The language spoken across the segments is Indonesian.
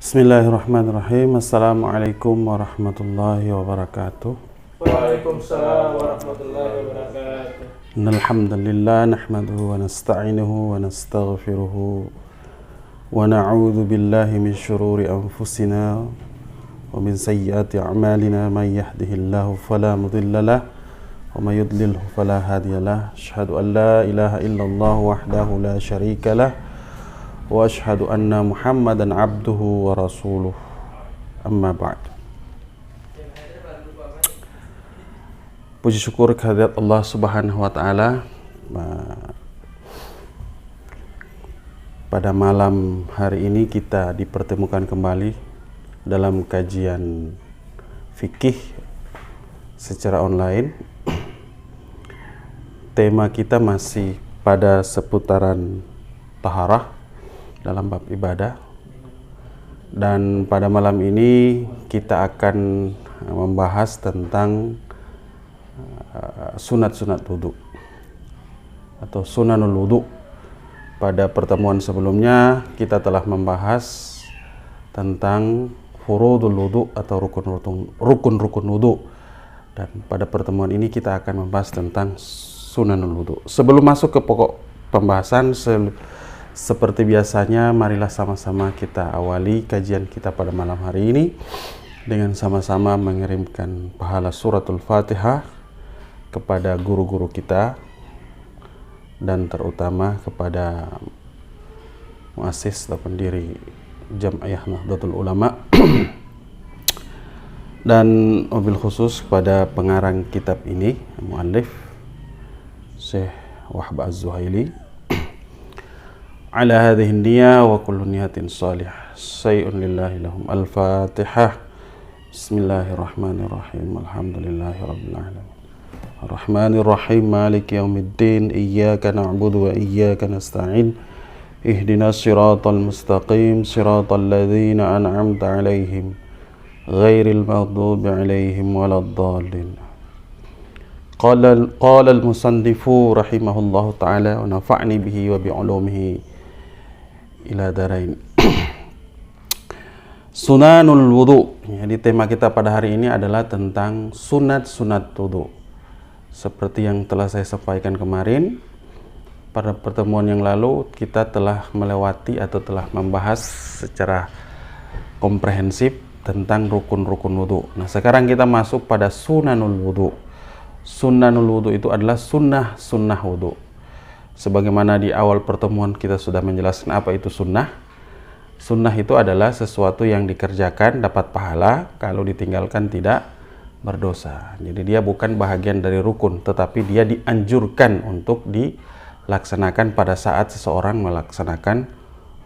Bismillahirrahmanirrahim. Assalamualaikum warahmatullahi wabarakatuh. Waalaikumsalam warahmatullahi wabarakatuh. Innalhamdulillah nahmaduhu wa nasta'inuhu wa nastaghfiruhu wa na'udzu billahi min syururi anfusina wa min sayyiati a'malina may yahdihillahu fala mudilla lahu wa may yudlilhu fala hadiya lahu. Asyhadu an la ilaha illallah wahdahu la syarika lahu wa asyhadu anna Muhammadan abduhu wa rasuluh. Amma ba'd. Puji syukur kehadirat Allah Subhanahu wa taala. Pada malam hari ini kita dipertemukan kembali dalam kajian fikih secara online. Tema kita masih pada seputaran taharah dalam bab ibadah, dan pada malam ini kita akan membahas tentang sunat-sunat wudu atau sunanul wudu. Pada pertemuan sebelumnya kita telah membahas tentang furudul wudu atau rukun-rukun wudu, dan pada pertemuan ini kita akan membahas tentang sunanul wudu. Sebelum masuk ke pokok pembahasan, seperti biasanya, marilah sama-sama kita awali kajian kita pada malam hari ini dengan sama-sama mengirimkan pahala suratul Fatihah kepada guru-guru kita, dan terutama kepada muassis atau pendiri Jam'iyah Nahdlatul Ulama dan mobil khusus kepada pengarang kitab ini, muallif Syekh Wahb Az-Zuhaili. Ala hadhihi niyya wa kullu niyatin salihah syai'un lillahi lahum. Al-Fatihah. Bismillahirrahmanirrahim. Alhamdulillahi rabbil alamin. Ar-Rahmanir-Rahim. Maliki yaumiddin. Iyyaka na'budu wa iyyaka nasta'in. Ihdinas siratal mustaqim. Siratal ladzina an'amta 'alaihim ghairil maghdubi 'alaihim waladdallin. Qala al-musannifu rahimahullahu ta'ala wa nafa'ni bihi wa bi'ulumihi ila darain. Sunanul wudu. Jadi tema kita pada hari ini adalah tentang sunat-sunat wudu. Seperti yang telah saya sampaikan kemarin, pada pertemuan yang lalu kita telah melewati atau telah membahas secara komprehensif tentang rukun-rukun wudu. Nah, sekarang kita masuk pada sunanul wudu. Sunanul wudu itu adalah sunnah wudu. Sebagaimana di awal pertemuan kita sudah menjelaskan apa itu sunnah. Sunnah itu adalah sesuatu yang dikerjakan dapat pahala, kalau ditinggalkan tidak berdosa. Jadi dia bukan bahagian dari rukun, tetapi dia dianjurkan untuk dilaksanakan pada saat seseorang melaksanakan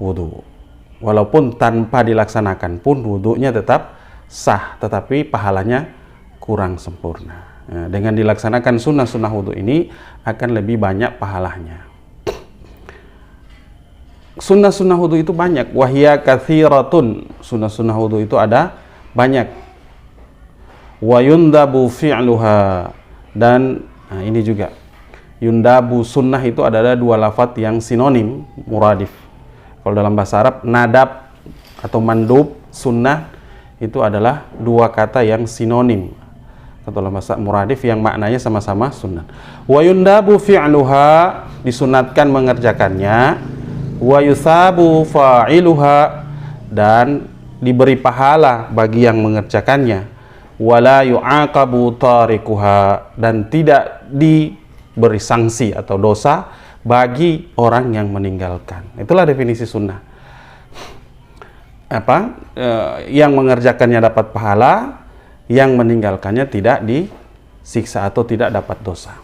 wudu. Walaupun tanpa dilaksanakan pun wudunya tetap sah, tetapi pahalanya kurang sempurna. Nah, dengan dilaksanakan sunnah-sunnah wudu ini akan lebih banyak pahalanya. Sunnah-sunnah wudu itu banyak. Wahya katsiratun. Sunnah-sunnah wudu itu ada banyak. Wa yundabu fi'luha. Dan ini juga. Yundabu sunnah itu adalah dua lafaz yang sinonim, muradif. Kalau dalam bahasa Arab, nadab atau mandub, sunnah itu adalah dua kata yang sinonim. Atau dalam bahasa muradif yang maknanya sama-sama sunnah. Wa yundabu fi'luha, disunatkan mengerjakannya. Wa yusabu fa'iluha, dan diberi pahala bagi yang mengerjakannya. Wala yu'aqabu tarikuha, dan tidak diberi sanksi atau dosa bagi orang yang meninggalkan. Itulah definisi sunnah. Yang mengerjakannya dapat pahala, yang meninggalkannya tidak disiksa atau tidak dapat dosa.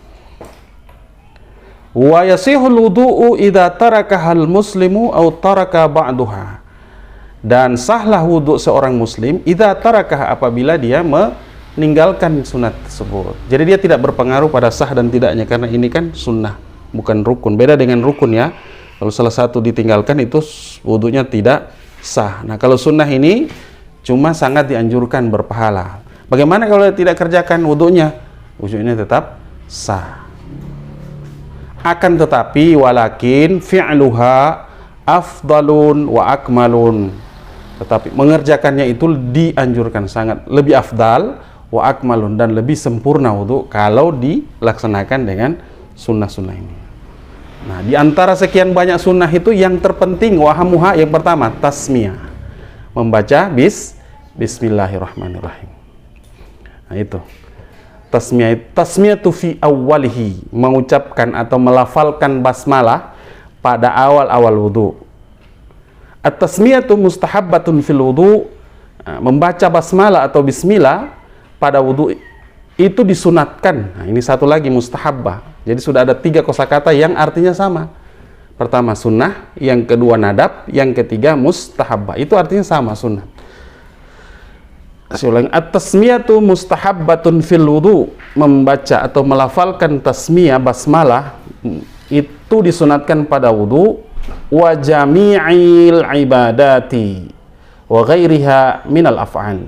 Wa yasihul wudu'u idza tarakahal muslimu aw taraka ba'daha. Dan sahlah wudu seorang muslim idza tarakah, apabila dia meninggalkan sunat tersebut. Jadi dia tidak berpengaruh pada sah dan tidaknya, karena ini kan sunnah, bukan rukun. Beda dengan rukun ya. Kalau salah satu ditinggalkan itu wudunya tidak sah. Nah, kalau sunnah ini cuma sangat dianjurkan, berpahala. Bagaimana kalau tidak kerjakan wudunya? Wudunya tetap sah. Akan tetapi walakin fi'luha afdalun wa akmalun. Tetapi mengerjakannya itu dianjurkan, sangat lebih afdal wa akmalun, dan lebih sempurna wudu kalau dilaksanakan dengan sunnah-sunnah ini. Nah, di antara sekian banyak sunnah itu yang terpenting wahamuha yang pertama tasmiyah, membaca bismillahirrahmanirrahim. Nah, itu tasmiyatu fi awwalihi, mengucapkan atau melafalkan basmalah pada awal-awal wudu. At-tasmiyatu mustahabbatun fil wudu, membaca basmalah atau bismillah pada wudu itu disunatkan. Nah, ini satu lagi mustahabbah. Jadi sudah ada 3 kosakata yang artinya sama. Pertama sunnah, yang kedua nadab, yang ketiga mustahabbah. Itu artinya sama, sunnah. Saya ulangi, at-tasmiyatu mustahabbatun fil wudu, membaca atau melafalkan tasmiyah basmalah itu disunatkan pada wudu, wa jami'il ibadati wa ghairiha minal af'al.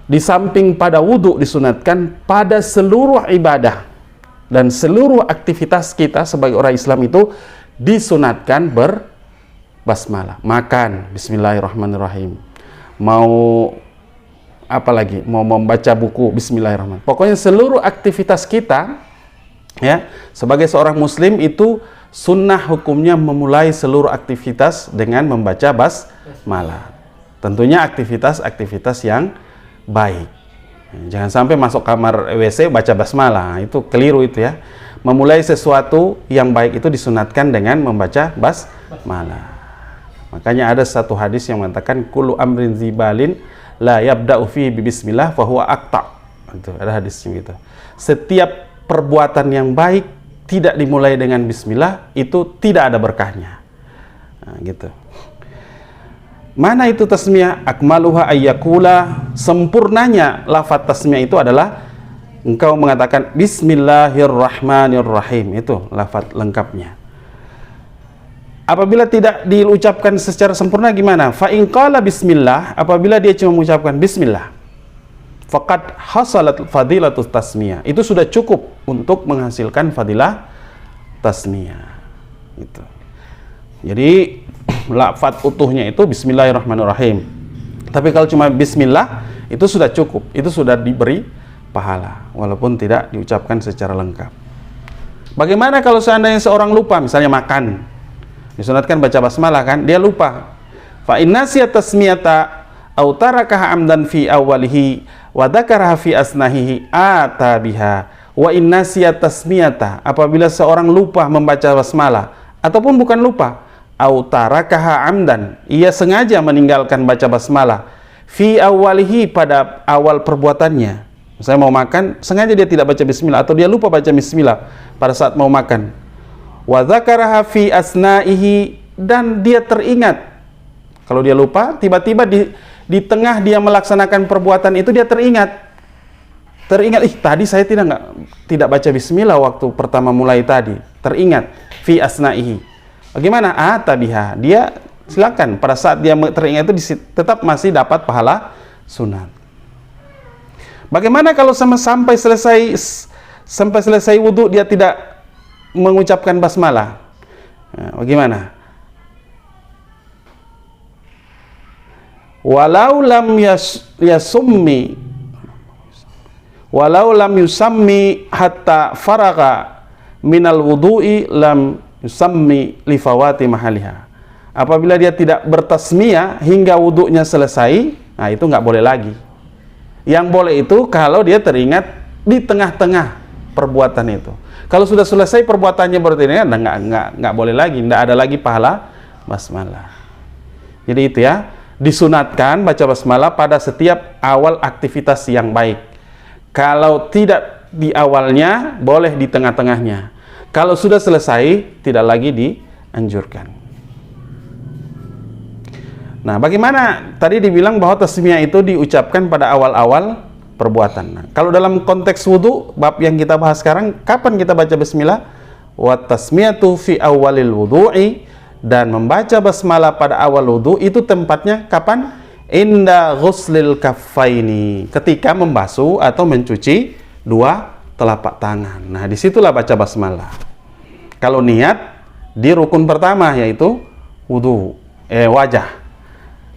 Di samping pada wudu disunatkan, pada seluruh ibadah dan seluruh aktivitas kita sebagai orang Islam itu disunatkan berbasmalah. Makan bismillahirrahmanirrahim, mau apalagi mau membaca buku bismillahirrahmanirrahim. Pokoknya seluruh aktivitas kita ya sebagai seorang muslim itu sunnah hukumnya memulai seluruh aktivitas dengan membaca basmalah. Tentunya aktivitas-aktivitas yang baik. Jangan sampai masuk kamar WC baca basmalah, itu keliru itu ya. Memulai sesuatu yang baik itu disunatkan dengan membaca basmalah. Makanya ada satu hadis yang mengatakan kullu amrin zibalin la yabda'u fi bismillah fa huwa aqta. Itu ada hadisnya gitu. Setiap perbuatan yang baik tidak dimulai dengan bismillah itu tidak ada berkahnya. Nah, gitu. Mana itu tasmiyah? Akmaluha ayyakula, sempurnanya lafaz tasmiyah itu adalah engkau mengatakan bismillahirrahmanirrahim. Itu lafaz lengkapnya. Apabila tidak diucapkan secara sempurna gimana? Fa in qala bismillah, apabila dia cuma mengucapkan bismillah, faqad hasalat fadilatus tasmiyah. Itu sudah cukup untuk menghasilkan fadilah tasmiyah. Itu. Jadi lafaz utuhnya itu bismillahirrahmanirrahim. Tapi kalau cuma bismillah itu sudah cukup, itu sudah diberi pahala walaupun tidak diucapkan secara lengkap. Bagaimana kalau seandainya seorang lupa, misalnya makan, disunatkan baca basmalah kan, dia lupa. Fa innasiyat tasmiyata aw tarakaha amdan fi awwalihi wa dzakaraha fi asnahihi ata biha. Wa innasiyat tasmiyata, apabila seorang lupa membaca basmalah ataupun bukan lupa, au tarakaha amdan, ia sengaja meninggalkan baca basmalah fi awwalihi, pada awal perbuatannya. Saya mau makan, sengaja dia tidak baca bismillah atau dia lupa baca bismillah pada saat mau makan. Wa dzakaraha fi asna'ihi, dan dia teringat. Kalau dia lupa, tiba-tiba di tengah dia melaksanakan perbuatan itu dia teringat, tadi saya tidak baca bismillah waktu pertama mulai tadi. Teringat fi asna'ihi. Bagaimana? Tabiha, dia silakan pada saat dia teringat itu tetap masih dapat pahala sunat. Bagaimana kalau sampai selesai wudu dia tidak mengucapkan basmalah? Nah, bagaimana? Walau lam yusammi hatta faraga minal wudu'i lam yusammi lifawati mahaliha. Apabila dia tidak bertasmiyah hingga wudhunya selesai, nah itu nggak boleh lagi. Yang boleh itu kalau dia teringat di tengah-tengah perbuatan itu. Kalau sudah selesai perbuatannya baru teringat, nggak boleh lagi, nggak ada lagi pahala basmalah. Jadi itu ya, disunatkan baca basmalah pada setiap awal aktivitas yang baik. Kalau tidak di awalnya, boleh di tengah-tengahnya. Kalau sudah selesai, tidak lagi dianjurkan. Nah, bagaimana? Tadi dibilang bahwa tasmiyah itu diucapkan pada awal-awal perbuatan. Nah, kalau dalam konteks wudu, bab yang kita bahas sekarang, kapan kita baca bismillah? Wa tasmiyatu fi awalil wudu'i, dan membaca basmalah pada awal wudu itu tempatnya kapan? Inda ghuslil kaffaini, ketika membasuh atau mencuci dua telapak tangan. Nah, disitulah baca basmalah. Kalau niat di rukun pertama yaitu wudu, wajah.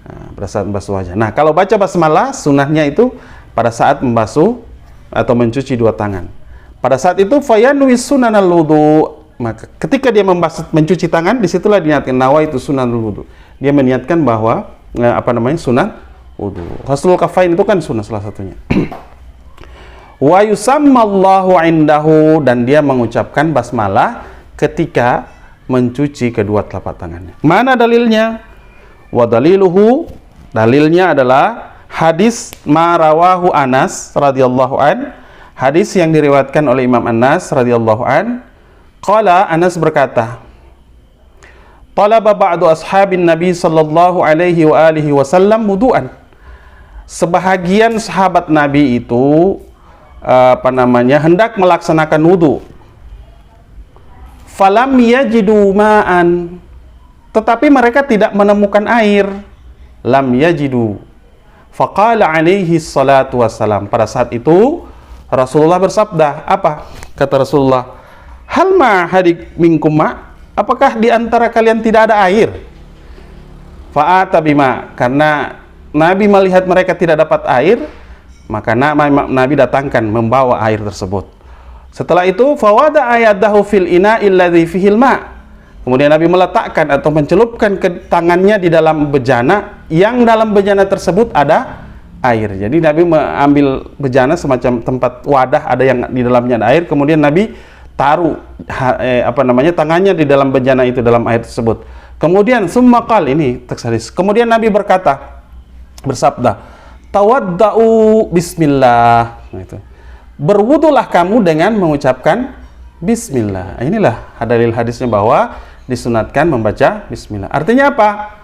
Nah, pada saat membasuh wajah. Nah, kalau baca basmalah sunahnya itu pada saat membasuh atau mencuci dua tangan. Pada saat itu fayanwi sunanal wudu, maka ketika dia mencuci tangan, disitulah diniatkan nawaitu sunanal wudu. Dia meniatkan bahwa sunat wudu. Ghuslul kafain itu kan sunah salah satunya. Wa yusammallahu indahu, dan dia mengucapkan basmalah ketika mencuci kedua telapak tangannya. Mana dalilnya? Wa daliluhu, dalilnya adalah hadis ma rawahu Anas radhiyallahu an, hadis yang diriwayatkan oleh Imam Anas radhiyallahu an. Qala, Anas berkata, talaba ba'du ashabin Nabi sallallahu alaihi wa alihi wasallam wudu'an. Sebahagian sahabat Nabi itu hendak melaksanakan wudu. Falam yajidu ma'an, tetapi mereka tidak menemukan air. Lam yajidu. Faqala alaihi salatu wassalam, pada saat itu Rasulullah bersabda, apa? Kata Rasulullah, hal ma hadik minkum ma', apakah di antara kalian tidak ada air? Fa'ata bima, karena Nabi melihat mereka tidak dapat air, maka Nabi datangkan membawa air tersebut. Setelah itu fawada ayadahu fil ina illadzi fihil ma', kemudian Nabi meletakkan atau mencelupkan ke tangannya di dalam bejana, yang dalam bejana tersebut ada air. Jadi Nabi mengambil bejana semacam tempat wadah, ada yang di dalamnya ada air, kemudian Nabi taruh tangannya di dalam bejana itu, dalam air tersebut. Kemudian summa qal, ini teks hadis. Kemudian Nabi bersabda, tawadda'u bismillah. Nah, itu. Berwudulah kamu dengan mengucapkan bismillah. Inilah dalil hadisnya bahwa disunatkan membaca bismillah. Artinya apa?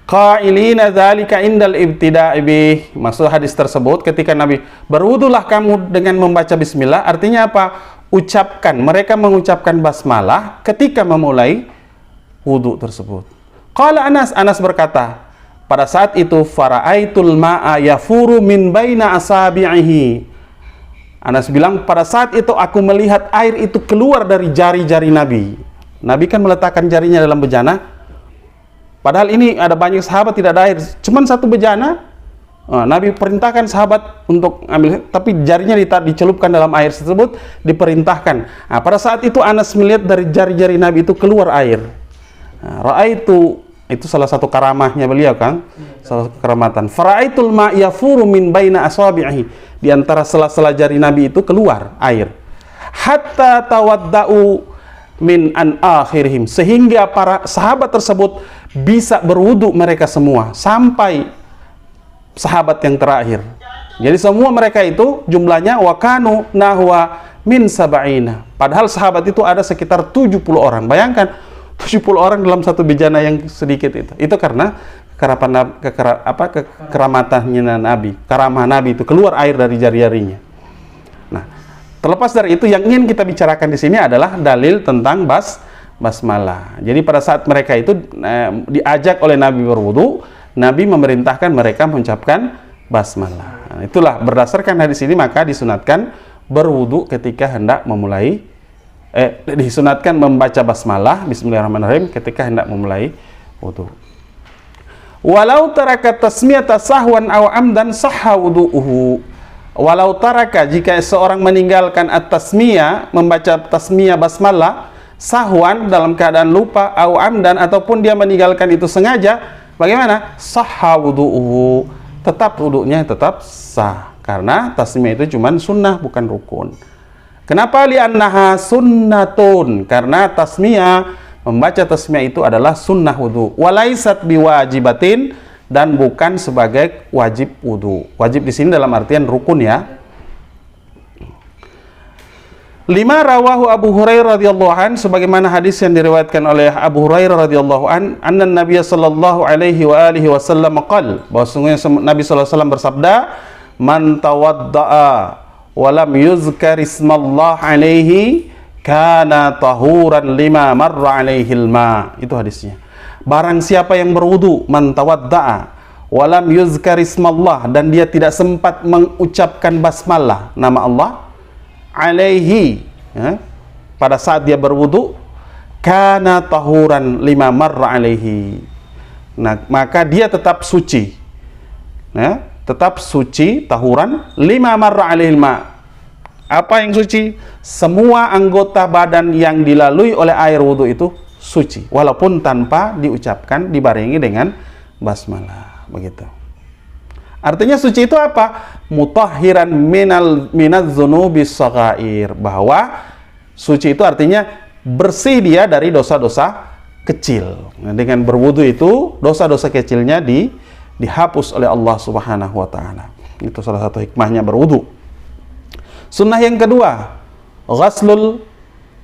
Qailina dzalika indal ibtida'i bih. Maksud hadis tersebut ketika Nabi berwudulah kamu dengan membaca bismillah, artinya apa? Ucapkan, mereka mengucapkan basmalah ketika memulai wudu tersebut. Qala Anas berkata, pada saat itu fara'aitul ma'a yafuru min baina asabi'ihi. Anas bilang, pada saat itu aku melihat air itu keluar dari jari-jari Nabi. Nabi kan meletakkan jarinya dalam bejana. Padahal ini ada banyak sahabat tidak ada air, cuman satu bejana. Nabi perintahkan sahabat untuk ambil, tapi jarinya dicelupkan dalam air tersebut, diperintahkan. Nah, pada saat itu Anas melihat dari jari-jari Nabi itu keluar air. Ra'aitu, itu salah satu karamahnya beliau kan, salah satu keramatan. Fara'aitul ma' yafuru min baina asabi'ihi, di antara sela-sela jari Nabi itu keluar air. Hatta tawadda'u min an akhirihim, sehingga para sahabat tersebut bisa berwudu mereka semua sampai sahabat yang terakhir. Jadi semua mereka itu jumlahnya wakanu nahwa min sab'ina. Padahal sahabat itu ada sekitar 70 orang. Bayangkan 70 orang dalam satu bejana yang sedikit itu. Itu karena keramatannya Nabi, karamah Nabi itu keluar air dari jari-jarinya. Nah, terlepas dari itu, yang ingin kita bicarakan di sini adalah dalil tentang basmalah. Jadi pada saat mereka itu diajak oleh Nabi berwudu, Nabi memerintahkan mereka mengucapkan basmalah. Nah, itulah berdasarkan hadis ini maka disunatkan berwudu ketika hendak memulai disunatkan membaca basmalah bismillahirrahmanirrahim ketika hendak memulai wudu. Walau taraka tasmiyata sahwan aw amdan sahha wudu'uhu. Walau taraka, jika seorang meninggalkan at-tasmiyah, membaca tasmiyah basmalah sahwan dalam keadaan lupa, aw amdan, ataupun dia meninggalkan itu sengaja, bagaimana? Sahha wudu'uhu, tetap wudu'nya tetap sah, karena tasmiyah itu cuman sunnah bukan rukun. Kenapa? Li'annaha sunnatun, karena tasmiyah, membaca tasmiyah itu adalah sunnah wudu, walaisat biwajibatin, dan bukan sebagai wajib wudu. Wajib di sini dalam artian rukun ya. Lima rawahu Abu Hurairah radhiyallahu an, sebagaimana hadis yang diriwayatkan oleh Abu Hurairah radhiyallahu an, anna Nabi sallallahu alaihi wa alihi wasallam qala, bahwasanya Nabi sallallahu alaihi wasallam bersabda, man tawaddaa wa lam yuzkar ismallah alaihi kana tahuran lima marra alaihil ma. Itu hadisnya. Barang siapa yang berwudu, man tawaddaa wa lam yuzkar ismallah, dan dia tidak sempat mengucapkan basmalah, nama Allah, alaihi, ya, pada saat dia berwudu, kana tahuran lima marra alaihi, Nah, maka dia tetap suci. Nah, tetap suci tahuran 5 marra alaihi ma. Apa yang suci? Semua anggota badan yang dilalui oleh air wudhu itu suci, walaupun tanpa diucapkan, dibarengi dengan basmalah, begitu. Artinya suci itu apa? Mutahhiran minaz dzunubis shaghair, bahwa suci itu artinya bersih dia dari dosa-dosa kecil. Nah, dengan berwudu itu dosa-dosa kecilnya dihapus oleh Allah Subhanahu wa taala. Itu salah satu hikmahnya berwudu. Sunnah yang kedua, ghaslul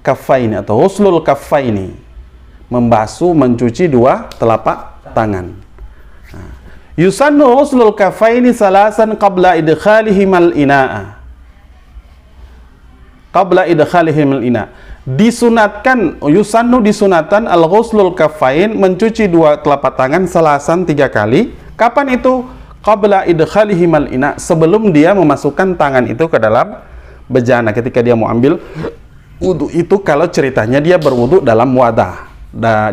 kaffaini atau ghuslul kaffaini. Membasuh, mencuci dua telapak tangan. Yusannu ghuslul kaffaini salasan qabla idkhalihimal ina'a. Qabla idkhalihimal ina. Disunatkan, yusannu disunatan al-ghuslul kaffain, mencuci dua telapak tangan salasan 3 kali. Kapan itu? Qabla idkhalihimal ina, sebelum dia memasukkan tangan itu ke dalam bejana. Ketika dia mau ambil wudu itu, kalau ceritanya dia berwudu dalam wadah,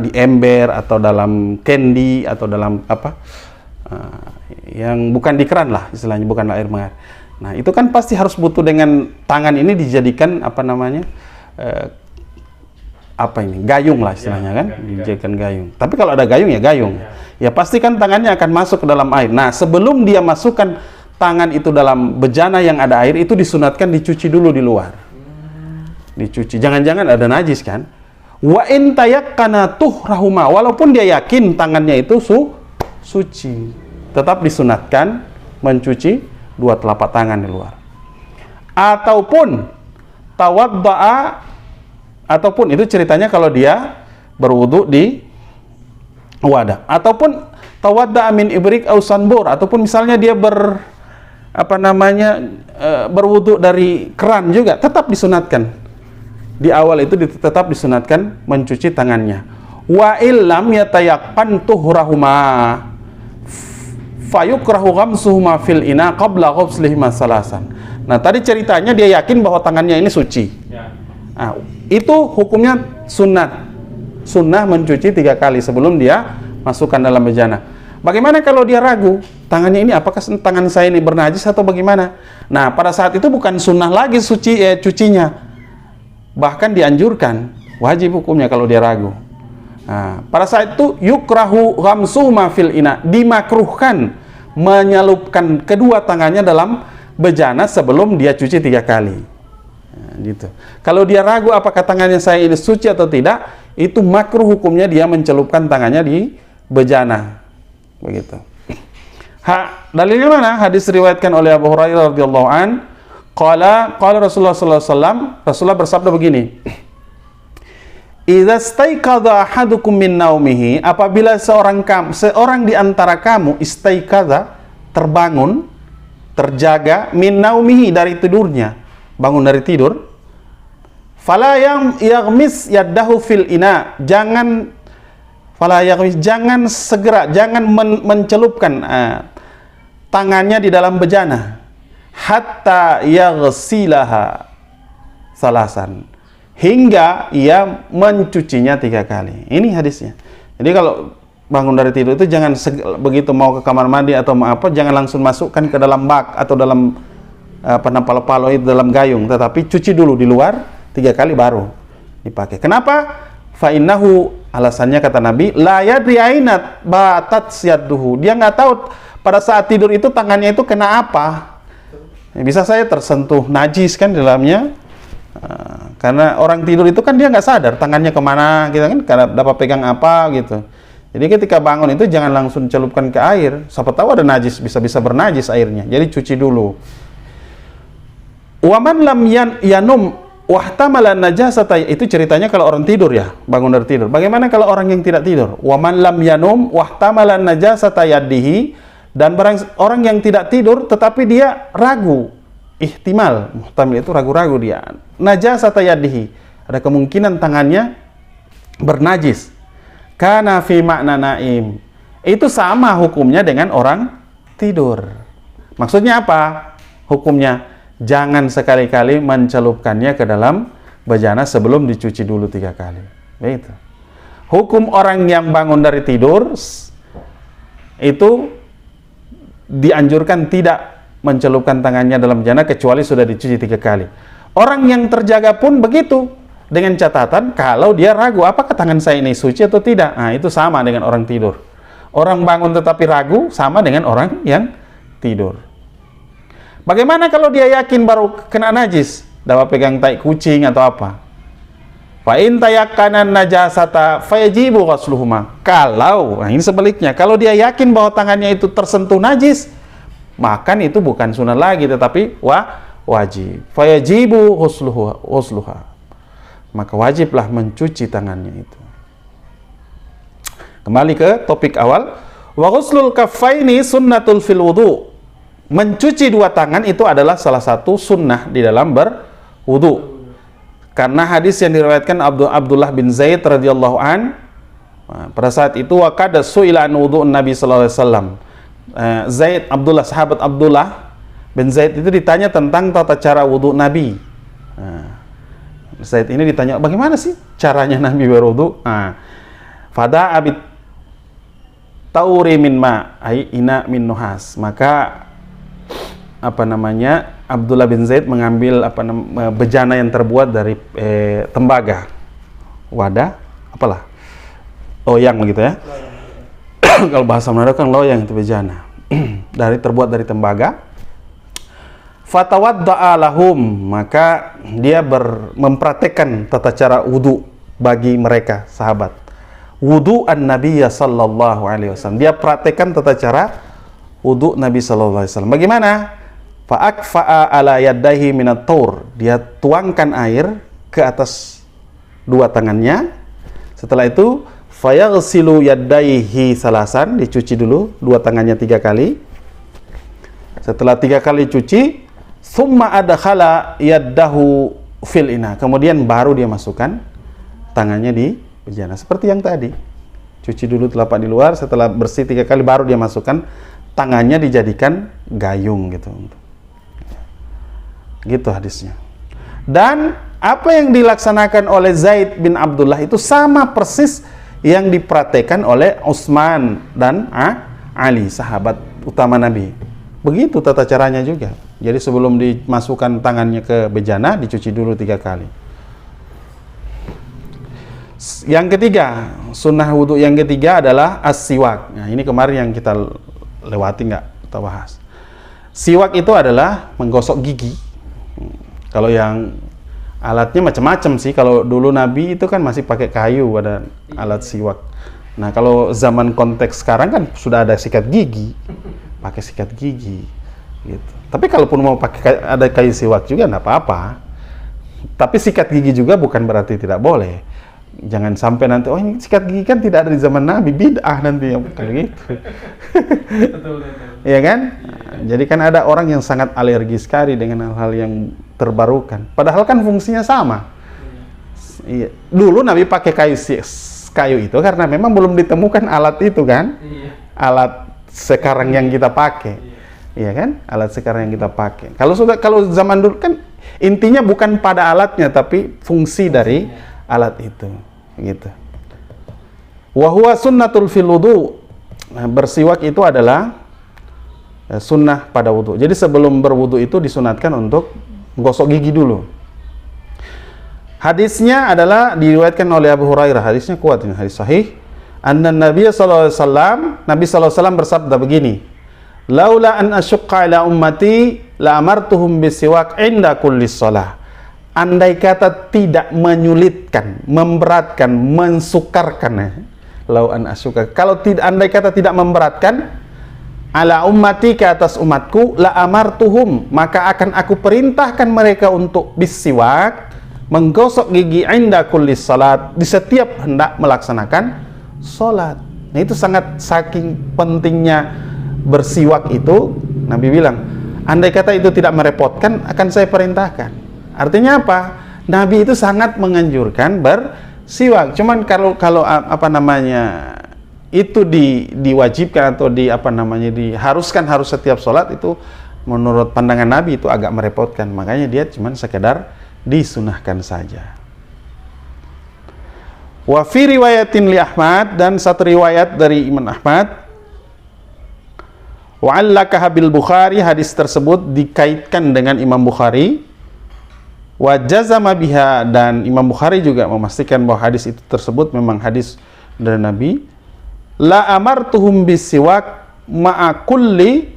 di ember atau dalam kendi atau dalam apa, yang bukan di keran lah istilahnya, bukan air mengalir. Nah, itu kan pasti harus butuh dengan tangan ini dijadikan apa namanya, apa ini, gayung lah istilahnya, kan, dijadikan gayung. Tapi kalau ada gayung ya gayung, ya pasti kan tangannya akan masuk ke dalam air. Nah, sebelum dia masukkan tangan itu dalam bejana yang ada air, itu disunatkan dicuci dulu di luar. Dicuci, jangan-jangan ada najis kan. Wa in tayakkana tuhrahuma, walaupun dia yakin tangannya itu suci, tetap disunatkan mencuci dua telapak tangan di luar. Ataupun tawadda'a, ataupun itu ceritanya kalau dia berwudu di wadah, ataupun tawadda'a min ibrik au sanbur, ataupun misalnya dia berwudu dari keran juga tetap disunatkan. Di awal itu tetap disunatkan mencuci tangannya. Wa illam yatayaqqan tuhrahuma fayukrahu ghamsuhuma fil ina qabla ghuslihima salasan. Nah, tadi ceritanya dia yakin bahwa tangannya ini suci. Nah, itu hukumnya sunnah mencuci 3 kali sebelum dia masukkan dalam bejana. Bagaimana kalau dia ragu, tangannya ini apakah tangan saya ini bernajis atau bagaimana? Nah, pada saat itu bukan sunnah lagi cucinya, bahkan dianjurkan, wajib hukumnya kalau dia ragu. Nah, pada saat itu yukrahu ghamsuhuma fil ina, dimakruhkan menyelupkan kedua tangannya dalam bejana sebelum dia cuci 3 kali. Nah, gitu. Kalau dia ragu apakah tangannya saya ini suci atau tidak, itu makruh hukumnya dia mencelupkan tangannya di bejana. Begitu. Dalilnya mana? Hadis riwayatkan oleh Abu Hurairah radhiyallahu an, qala Rasulullah sallallahu alaihi wasallam, Rasulullah bersabda begini, idza staiqadha ahadukum min naumihi, apabila seorang di antara kamu istaiqadha, terbangun, terjaga, min naumihi, dari tidurnya, bangun dari tidur, fala yaghmis yadahu fil ina, jangan mencelupkan tangannya di dalam bejana, hatta yaghsilaha salasan, hingga ia mencucinya 3 kali. Ini hadisnya. Jadi kalau bangun dari tidur itu jangan begitu mau ke kamar mandi atau mau apa, jangan langsung masukkan ke dalam bak atau dalam palo-palo itu, dalam gayung, tetapi cuci dulu di luar 3 kali baru dipakai. Kenapa? Fa innahu, alasannya kata Nabi, la yadri ainat batat syaduhu, dia nggak tahu pada saat tidur itu tangannya itu kena apa. Bisa saya tersentuh najis kan di dalamnya, karena orang tidur itu kan dia nggak sadar tangannya kemana gitu kan, karena dapat pegang apa gitu. Jadi ketika bangun itu jangan langsung celupkan ke air, siapa tahu ada najis, bisa bernajis airnya, jadi cuci dulu. Waman lam yanum wahtamala najasata, itu ceritanya kalau orang tidur ya, bangun dari tidur. Bagaimana kalau orang yang tidak tidur? Waman lam yanum wahtamala najasata yadihi, dan orang yang tidak tidur tetapi dia ragu, ihtimal, muhtamil itu ragu-ragu dia, najasata yadihi, ada kemungkinan tangannya bernajis, kana fi makna naim, itu sama hukumnya dengan orang tidur. Maksudnya apa hukumnya? Jangan sekali-kali mencelupkannya ke dalam bejana sebelum dicuci dulu 3 kali. Begitu. Hukum orang yang bangun dari tidur itu dianjurkan tidak mencelupkan tangannya dalam bejana kecuali sudah dicuci 3 kali. Orang yang terjaga pun begitu, dengan catatan kalau dia ragu apakah tangan saya ini suci atau tidak. Nah, itu sama dengan orang tidur. Orang bangun tetapi ragu sama dengan orang yang tidur. Bagaimana kalau dia yakin baru kena najis, dapat pegang tai kucing atau apa? Fa in tayakkana najasata fayajibu ghusluhuma. Kalau, nah ini sebaliknya, kalau dia yakin bahwa tangannya itu tersentuh najis, maka itu bukan sunnah lagi tetapi wajib. Fayajibu ghusluha. Maka wajiblah mencuci tangannya itu. Kembali ke topik awal, wa ghuslul kaffaini sunnatul fil wudu. Mencuci 2 tangan itu adalah salah satu sunnah di dalam berwudu. Karena hadis yang diriwayatkan Abdullah bin Zaid radhiyallahu an, pada saat itu waqad su'ila an wudu'un Nabi sallallahu alaihi wasallam. Sahabat Abdullah bin Zaid itu ditanya tentang tata cara wudu Nabi. Zaid ini ditanya, bagaimana sih caranya Nabi berwudu? Fada abit tauri min ma ai ina min nuhas. Maka Abdullah bin Zaid mengambil bejana yang terbuat dari tembaga, wadah, loyang begitu ya. Kalau bahasa Manado kan loyang itu bejana. Terbuat dari tembaga. Fatawadda'a lahum, maka dia mempraktekkan tata cara wudu bagi mereka sahabat. Wudu an-Nabiy sallallahu alaihi wasallam. Dia praktekkan tata cara wudu Nabi sallallahu alaihi wasallam. Bagaimana? Fa'akfa'a ala yadaihi minat taur. Dia tuangkan air ke atas 2 tangannya. Setelah itu fayaghsilu yadaihi salasan, dicuci dulu 2 tangannya 3 kali. Setelah 3 kali cuci, summa adkhala yaddahu fil ina. Kemudian baru dia masukkan tangannya di bejana seperti yang tadi. Cuci dulu telapak di luar, setelah bersih 3 kali baru dia masukkan tangannya, dijadikan gayung gitu. Gitu hadisnya. Dan apa yang dilaksanakan oleh Zaid bin Abdullah itu sama persis yang dipraktekkan oleh Utsman dan Ali, sahabat utama Nabi. Begitu tata caranya juga. Jadi sebelum dimasukkan tangannya ke bejana, dicuci dulu 3 kali. Yang ketiga, sunnah wudhu yang ketiga adalah as-siwak. Nah, ini kemarin yang kita lewati, nggak kita bahas. Siwak itu adalah menggosok gigi. Kalau yang alatnya macam-macam sih. Kalau dulu Nabi itu kan masih pakai kayu pada alat siwak. Nah, kalau zaman konteks sekarang kan sudah ada sikat gigi. Pakai sikat gigi gitu. Tapi kalaupun mau pakai ada kayu siwak juga enggak apa-apa. Tapi sikat gigi juga bukan berarti tidak boleh. Jangan sampai nanti, oh ini sikat gigi kan tidak ada di zaman Nabi, bid'ah nanti yang kayak gitu. Betul. Iya kan? Jadi kan ada orang yang sangat alergi sekali dengan hal-hal yang terbarukan. Padahal kan fungsinya sama. Iya. Dulu Nabi pakai kayu itu karena memang belum ditemukan alat itu kan? Iya. Alat sekarang yang kita pakai. Iya kan? Alat sekarang yang kita pakai. Kalau zaman dulu kan intinya bukan pada alatnya tapi fungsi dari alat itu, gitu. Wa huwa sunnatul fil wudu. Nah, bersiwak itu adalah sunnah pada wudu. Jadi sebelum berwudu itu disunatkan untuk gosok gigi dulu. Hadisnya adalah diriwayatkan oleh Abu Hurairah. Hadisnya kuat ini, hadis sahih. Anna Nabi sallallahu alaihi wasallam, Nabi sallallahu alaihi wasallam bersabda begini. Laula an asyqa ala ummati la amartuhum bisiwak inda kulli shalah. Andai kata tidak menyulitkan, memberatkan, mensukarkan, lau an asyqa. Kalau tidak, andai kata tidak memberatkan, ala ummati, ke atas umatku, la amartuhum, maka akan aku perintahkan mereka untuk bisiwak, menggosok gigi inda kulli salat, di setiap hendak melaksanakan salat. Nah, itu saking pentingnya bersiwak itu, Nabi bilang, andai kata itu tidak merepotkan, akan saya perintahkan. Artinya apa? Nabi itu sangat menganjurkan bersiwak. Cuman kalau itu diwajibkan atau diharuskan harus setiap sholat, itu menurut pandangan Nabi itu agak merepotkan. Makanya dia cuman sekedar disunahkan saja. Wa fi riwayatin li Ahmad, dan satu riwayat dari Imam Ahmad, Wa 'allaqaha bil Bukhari, hadis tersebut dikaitkan dengan Imam Bukhari. Wa jazama biha, dan Imam Bukhari juga memastikan bahwa hadis itu tersebut memang hadis dari Nabi. La amartuhum bisiwak ma'a kulli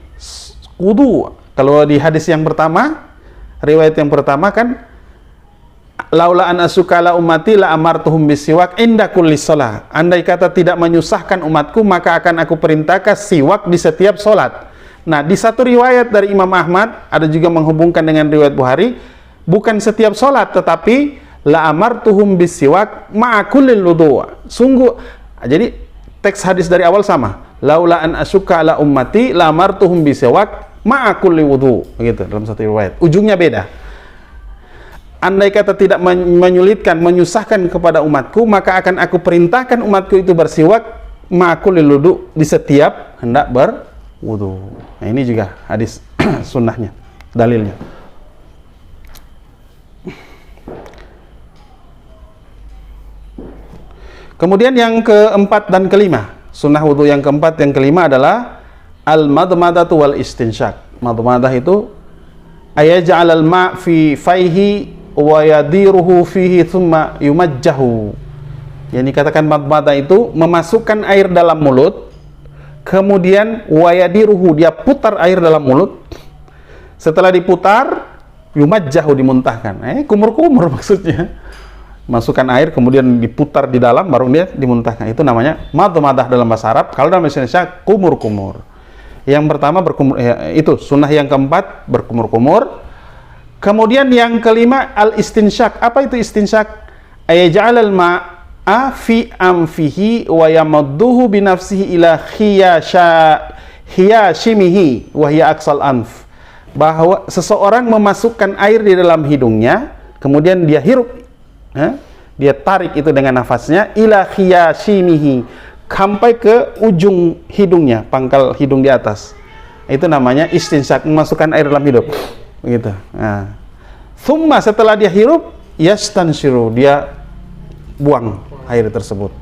wudu. Kalau di hadis yang pertama, riwayat yang pertama kan, laula an asukala ummati la amartuhum bisiwak inda kulli shalah. Andai kata tidak menyusahkan umatku, maka akan aku perintahkan siwak di setiap solat. Nah, di satu riwayat dari Imam Ahmad, ada juga menghubungkan dengan riwayat Bukhari, bukan setiap solat, tetapi la amartuhum bisiwak ma'a kulli wudu. Sungguh, jadi teks hadis dari awal sama. Laula an asyukka ala ummati la amartuhum bisiwak ma'a kulli wudu. Begitu dalam satu riwayat. Ujungnya beda. Andai kata tidak menyulitkan, menyusahkan kepada umatku, maka akan aku perintahkan umatku itu bersiwak ma'a kulli wudu, di setiap hendak berwudu. Nah, ini juga hadis sunnahnya, dalilnya. Kemudian yang keempat dan kelima, sunnah wudu yang keempat yang kelima adalah al-madmadatu wal istinsyak. Madmadah itu ayaj'al al-ma' fi faihi wa yadiruhu fihi thumma yumajjahu. Yang dikatakan madmadah itu memasukkan air dalam mulut, kemudian wa yadiruhu, dia putar air dalam mulut. Setelah diputar, yumajjahu, dimuntahkan. Kumur-kumur maksudnya. Masukkan air kemudian diputar di dalam baru dia dimuntahkan. Itu namanya madmadah dalam bahasa Arab. Kalau dalam bahasa Indonesia kumur-kumur. Yang pertama berkumur, itu sunnah yang keempat, berkumur-kumur. Kemudian yang kelima al-istinsyak. Apa itu istinsyak? Ayaj'al al-ma'a fi anfihi wa yamadduhu bi nafsihi ila khiyashimihi wa hiya aqsal anf. Bahwa seseorang memasukkan air di dalam hidungnya, kemudian dia hirup, dia tarik itu dengan nafasnya ila khiyashimihi, sampai ke ujung hidungnya, pangkal hidung di atas. Itu namanya istinsyak, memasukkan air dalam hidup. Begitu. Nah, thumma, setelah dia hirup, yastanshiru, dia buang air tersebut.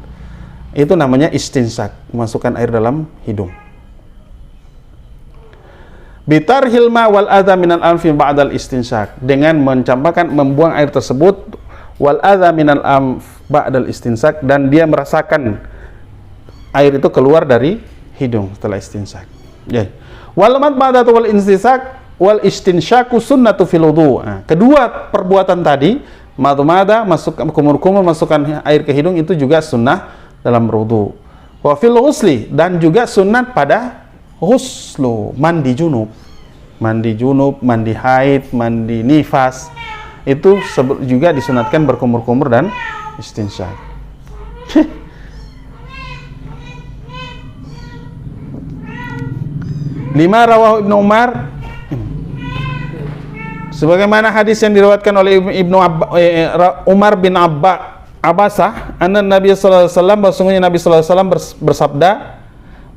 Itu namanya istinsyak, memasukkan air dalam hidung. Bitarhil ma wal adha minal anfi ba'dal istinsyak, dengan mencampakkan, membuang air tersebut, wal adha minal anf ba'dal istinsyak, dan dia merasakan air itu keluar dari hidung setelah istinsyak. Wal madmadatu wal istinsyak wal istinsyaku sunnatu fil wudu. Nah, kedua perbuatan tadi, madmadah, masuk kumur-kumur, masukkan air ke hidung, itu juga sunnah dalam wudu. Wa fil ghusli, dan juga sunnat pada ghuslu, mandi junub. Mandi junub, mandi haid, mandi nifas, itu juga disunatkan berkumur-kumur dan istinsyak. Lima, rawahu Ibnu Umar, sebagaimana hadis yang diriwayatkan oleh Umar bin Abbasah, anna Nabi sallallahu alaihi wasallam, bahwasanya Nabi sallallahu alaihi wasallam bersabda,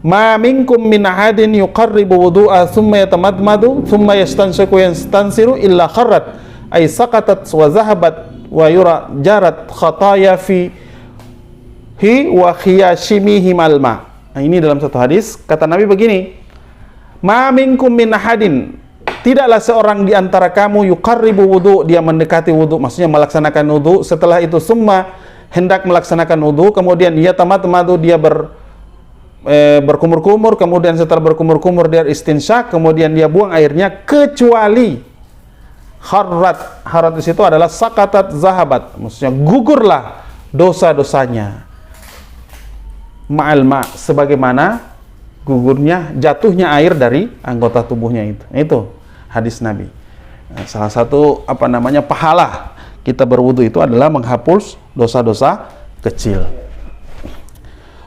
ma minkum min ahadin yuqarribu wudu'a thumma yatamadmadu thumma yastanshiku yastansiru illa kharrat ay saqatat wa zahabat wa yura jarat khataya fihi wa khiyashimihi malma. Nah, ini dalam satu hadis kata Nabi begini, ma minkum min ahadin, tidaklah seorang di antara kamu yuqarribu wudu, dia mendekati wudu, maksudnya melaksanakan wudu, setelah itu summa, hendak melaksanakan wudu, kemudian yatamadmadu, dia berkumur-kumur, kemudian setelah berkumur-kumur dia istinsyak, kemudian dia buang airnya, kecuali harat di situ adalah sakatat zahabat, maksudnya gugurlah dosa-dosanya, ma'al ma', sebagaimana gugurnya, jatuhnya air dari anggota tubuhnya itu. Itu hadis Nabi. Nah, salah satu pahala kita berwudu itu adalah menghapus dosa-dosa kecil.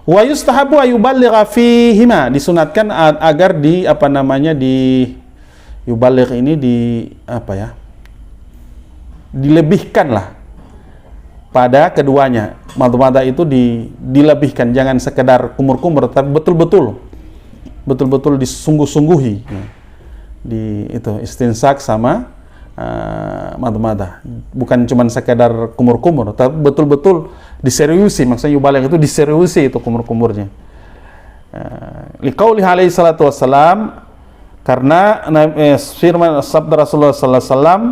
Wa yustahabu ayuballigha fihima, disunatkan agar di yuballigh ini dilebihkanlah pada keduanya. Madmadah itu dilebihkan, jangan sekedar kumur-kumur, tapi betul-betul disungguh-sungguhi. Di itu istinsyak sama madmadah, bukan cuma sekedar kumur-kumur, tapi betul-betul diseriusi. Maksudnya yuballigh itu diseriusi itu kumur-kumurnya. Liqaulih alaihi salatu wassalam, Karena firman sabda Rasulullah sallallahu alaihi wasallam,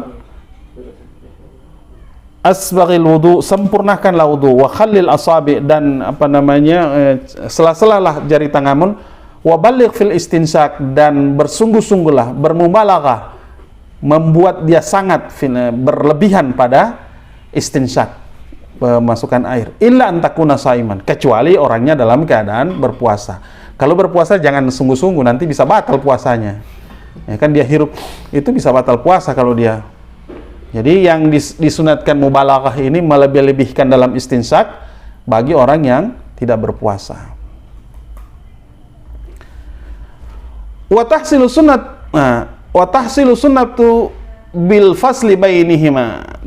asbaghil wudu, sempurnakanlah wudu, wa khallil asabi, dan sela-selalah jari tanganmu, wa baligh fil istinsak, dan bersungguh-sungguhlah, bermubalaghah, membuat dia sangat berlebihan pada istinsak, memasukkan air, illa antakuna saiman, kecuali orangnya dalam keadaan berpuasa. Kalau berpuasa jangan sungguh-sungguh, nanti bisa batal puasanya. Ya kan, dia hirup itu bisa batal puasa kalau dia. Jadi yang disunatkan mubalaghah ini melebih-lebihkan dalam istinsak bagi orang yang tidak berpuasa. Wa tahsilu sunnat, wa tahsilu sunnatu bil fasli bainihima.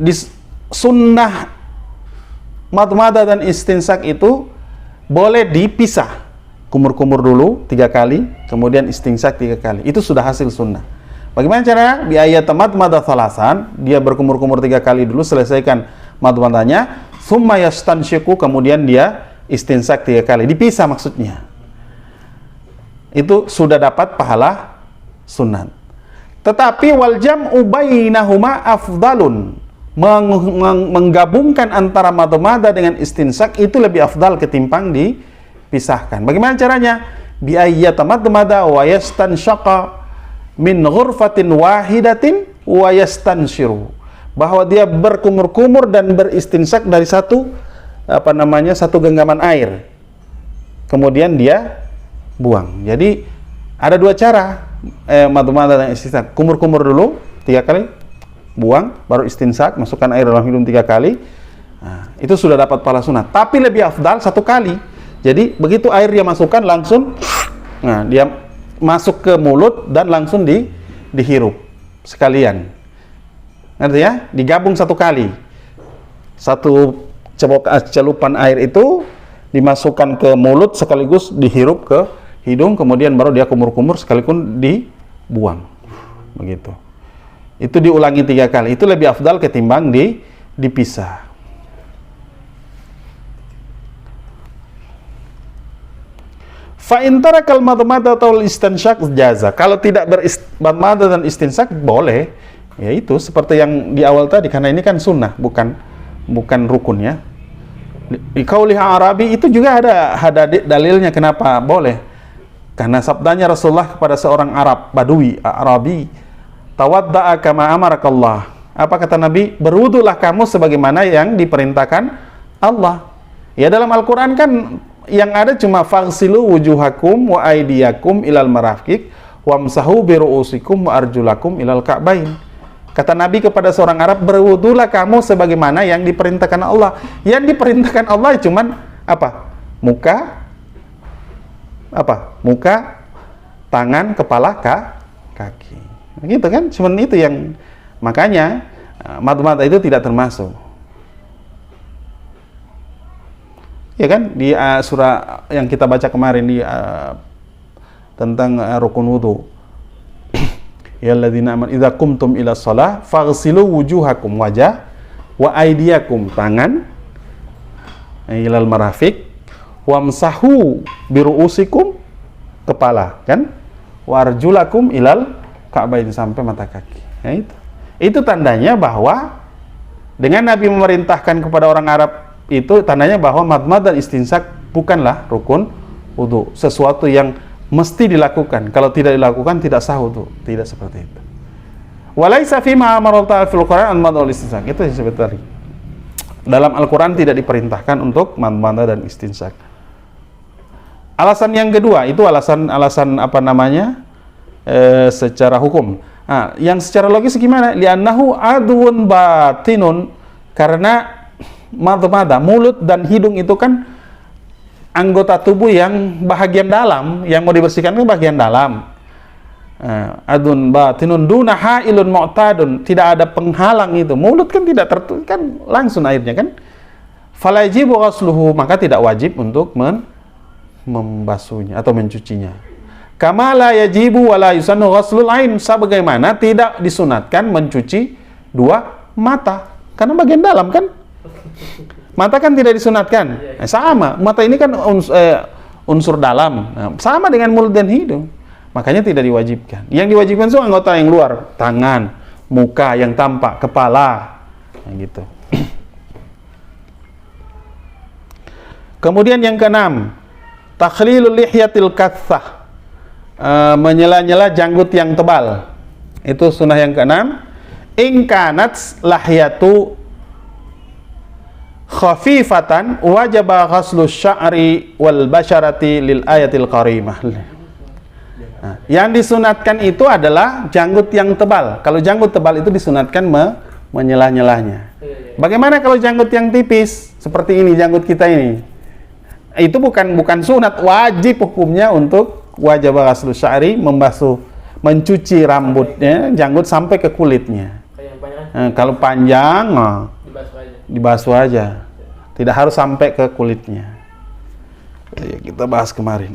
Sunnah madmadah dan istinsak itu boleh dipisah. Kumur-kumur dulu 3 kali, kemudian istinsak 3 kali. Itu sudah hasil sunnah. Bagaimana caranya? Bi ayat madmadah salasan, dia berkumur-kumur 3 kali dulu, selesaikan madmadahnya, summa yastansyiku, kemudian dia istinsak 3 kali. Dipisah maksudnya. Itu sudah dapat pahala sunat. Tetapi wal jam'u bainahuma afdalun. Menggabungkan antara madmadah dengan istinsak itu lebih afdal ketimbang dipisahkan. Bagaimana caranya? Bi ayat madmadah wa yastansyaqa min ghurfatin wahidatin wa yastanshiru, bahwa dia berkumur-kumur dan beristinsak dari satu genggaman air, kemudian dia buang. Jadi ada 2 cara madmadah dan istinsak. Kumur-kumur dulu 3 kali, buang, baru istinsak, masukkan air dalam hidung 3 kali. Nah, itu sudah dapat pahala sunat. Tapi lebih afdal 1 kali. Jadi begitu air dia masukkan langsung, dia masuk ke mulut dan langsung dihirup sekalian. Ngerti ya? Digabung 1 kali. 1 celupan air itu dimasukkan ke mulut sekaligus dihirup ke hidung, kemudian baru dia kumur-kumur sekalipun dibuang. Begitu. Itu diulangi 3 kali. Itu lebih afdal ketimbang dipisah. Fa in tarakal madmadah atau istinsyak jaza. Kalau tidak bermadmadah dan istinsak boleh. Ya itu seperti yang di awal tadi, karena ini kan sunnah, bukan rukun ya. Di qaulih Arabi itu juga ada dalilnya kenapa boleh. Karena sabdanya Rasulullah kepada seorang Arab, Badui, Arabi, tawadda'a kama amarakallah. Apa kata Nabi? Berwudulah kamu sebagaimana yang diperintahkan Allah. Ya dalam Al-Quran kan yang ada cuma faghsilu wujuhakum wa aydiyakum ilal marafiq wamsahu bi ru'usikum wa arjulakum ilal ka'bain. Kata Nabi kepada seorang Arab, berwudulah kamu sebagaimana yang diperintahkan Allah. Yang diperintahkan Allah cuman apa? Muka, tangan, kepala, kaki. Gitu kan? Cuman itu yang makanya madmadah itu tidak termasuk. Ya kan, di surah yang kita baca kemarin tentang rukun wudu. Ya alladzina amanu idza qumtum ila shalah faghsilu wujuhakum, wajah, wa aydiyakum, tangan, ilal marafiq, wamsahu bi ru'usikum, kepala, kan? Wa arjulakum ilal ka'bain, sampai mata kaki. Ya itu tandanya bahwa dengan Nabi memerintahkan kepada orang Arab, itu tandanya bahwa madmadah dan istinsak bukanlah rukun wudu, sesuatu yang mesti dilakukan. Kalau tidak dilakukan tidak sah wudu, tidak seperti itu. Walaisa fi ma amara ta'ala fil Qur'an al-madmadah wal istinsak. Itu yang disebut tadi. Dalam Al-Qur'an tidak diperintahkan untuk madmadah dan istinsak. Alasan yang kedua itu alasan secara hukum. Nah, yang secara logis gimana? Li'annahu adwun batinun, karena madmadah, mulut dan hidung itu kan anggota tubuh yang bahagian dalam, yang mau dibersihkan itu bagian dalam. Adun batinun duna hailun mu'tadun, tidak ada penghalang itu. Mulut kan tidak tertutup, kan langsung airnya kan. Fala yajibu ghusluhu, maka tidak wajib untuk membasuhnya atau mencucinya. Kama la yajibu wa la yusannu ghuslul ain, sebagaimana tidak disunatkan mencuci 2 mata, karena bagian dalam kan. Mata kan tidak disunatkan. Sama, mata ini kan unsur dalam. Sama dengan mulut dan hidung. makanya tidak diwajibkan. Yang diwajibkan itu anggota yang luar, tangan, muka yang tampak, kepala, gitu. Kemudian yang keenam, takhlilul lihyatil katsah, menyela-nyela janggut yang tebal. Itu sunnah yang keenam. In kanat lahyatu khafifatan wajaba ghaslu sya'ri wal basyarati lil ayatil karimah. Nah, yang disunatkan itu adalah janggut yang tebal. Kalau janggut tebal itu disunatkan menyela-nyelanya. Bagaimana kalau janggut yang tipis seperti ini, janggut kita ini? Itu bukan sunat, wajib hukumnya untuk wajib ghaslu sya'ri, mencuci rambutnya, janggut sampai ke kulitnya. Kalau panjang, dibasuh aja. Tidak harus sampai ke kulitnya. Kita bahas kemarin.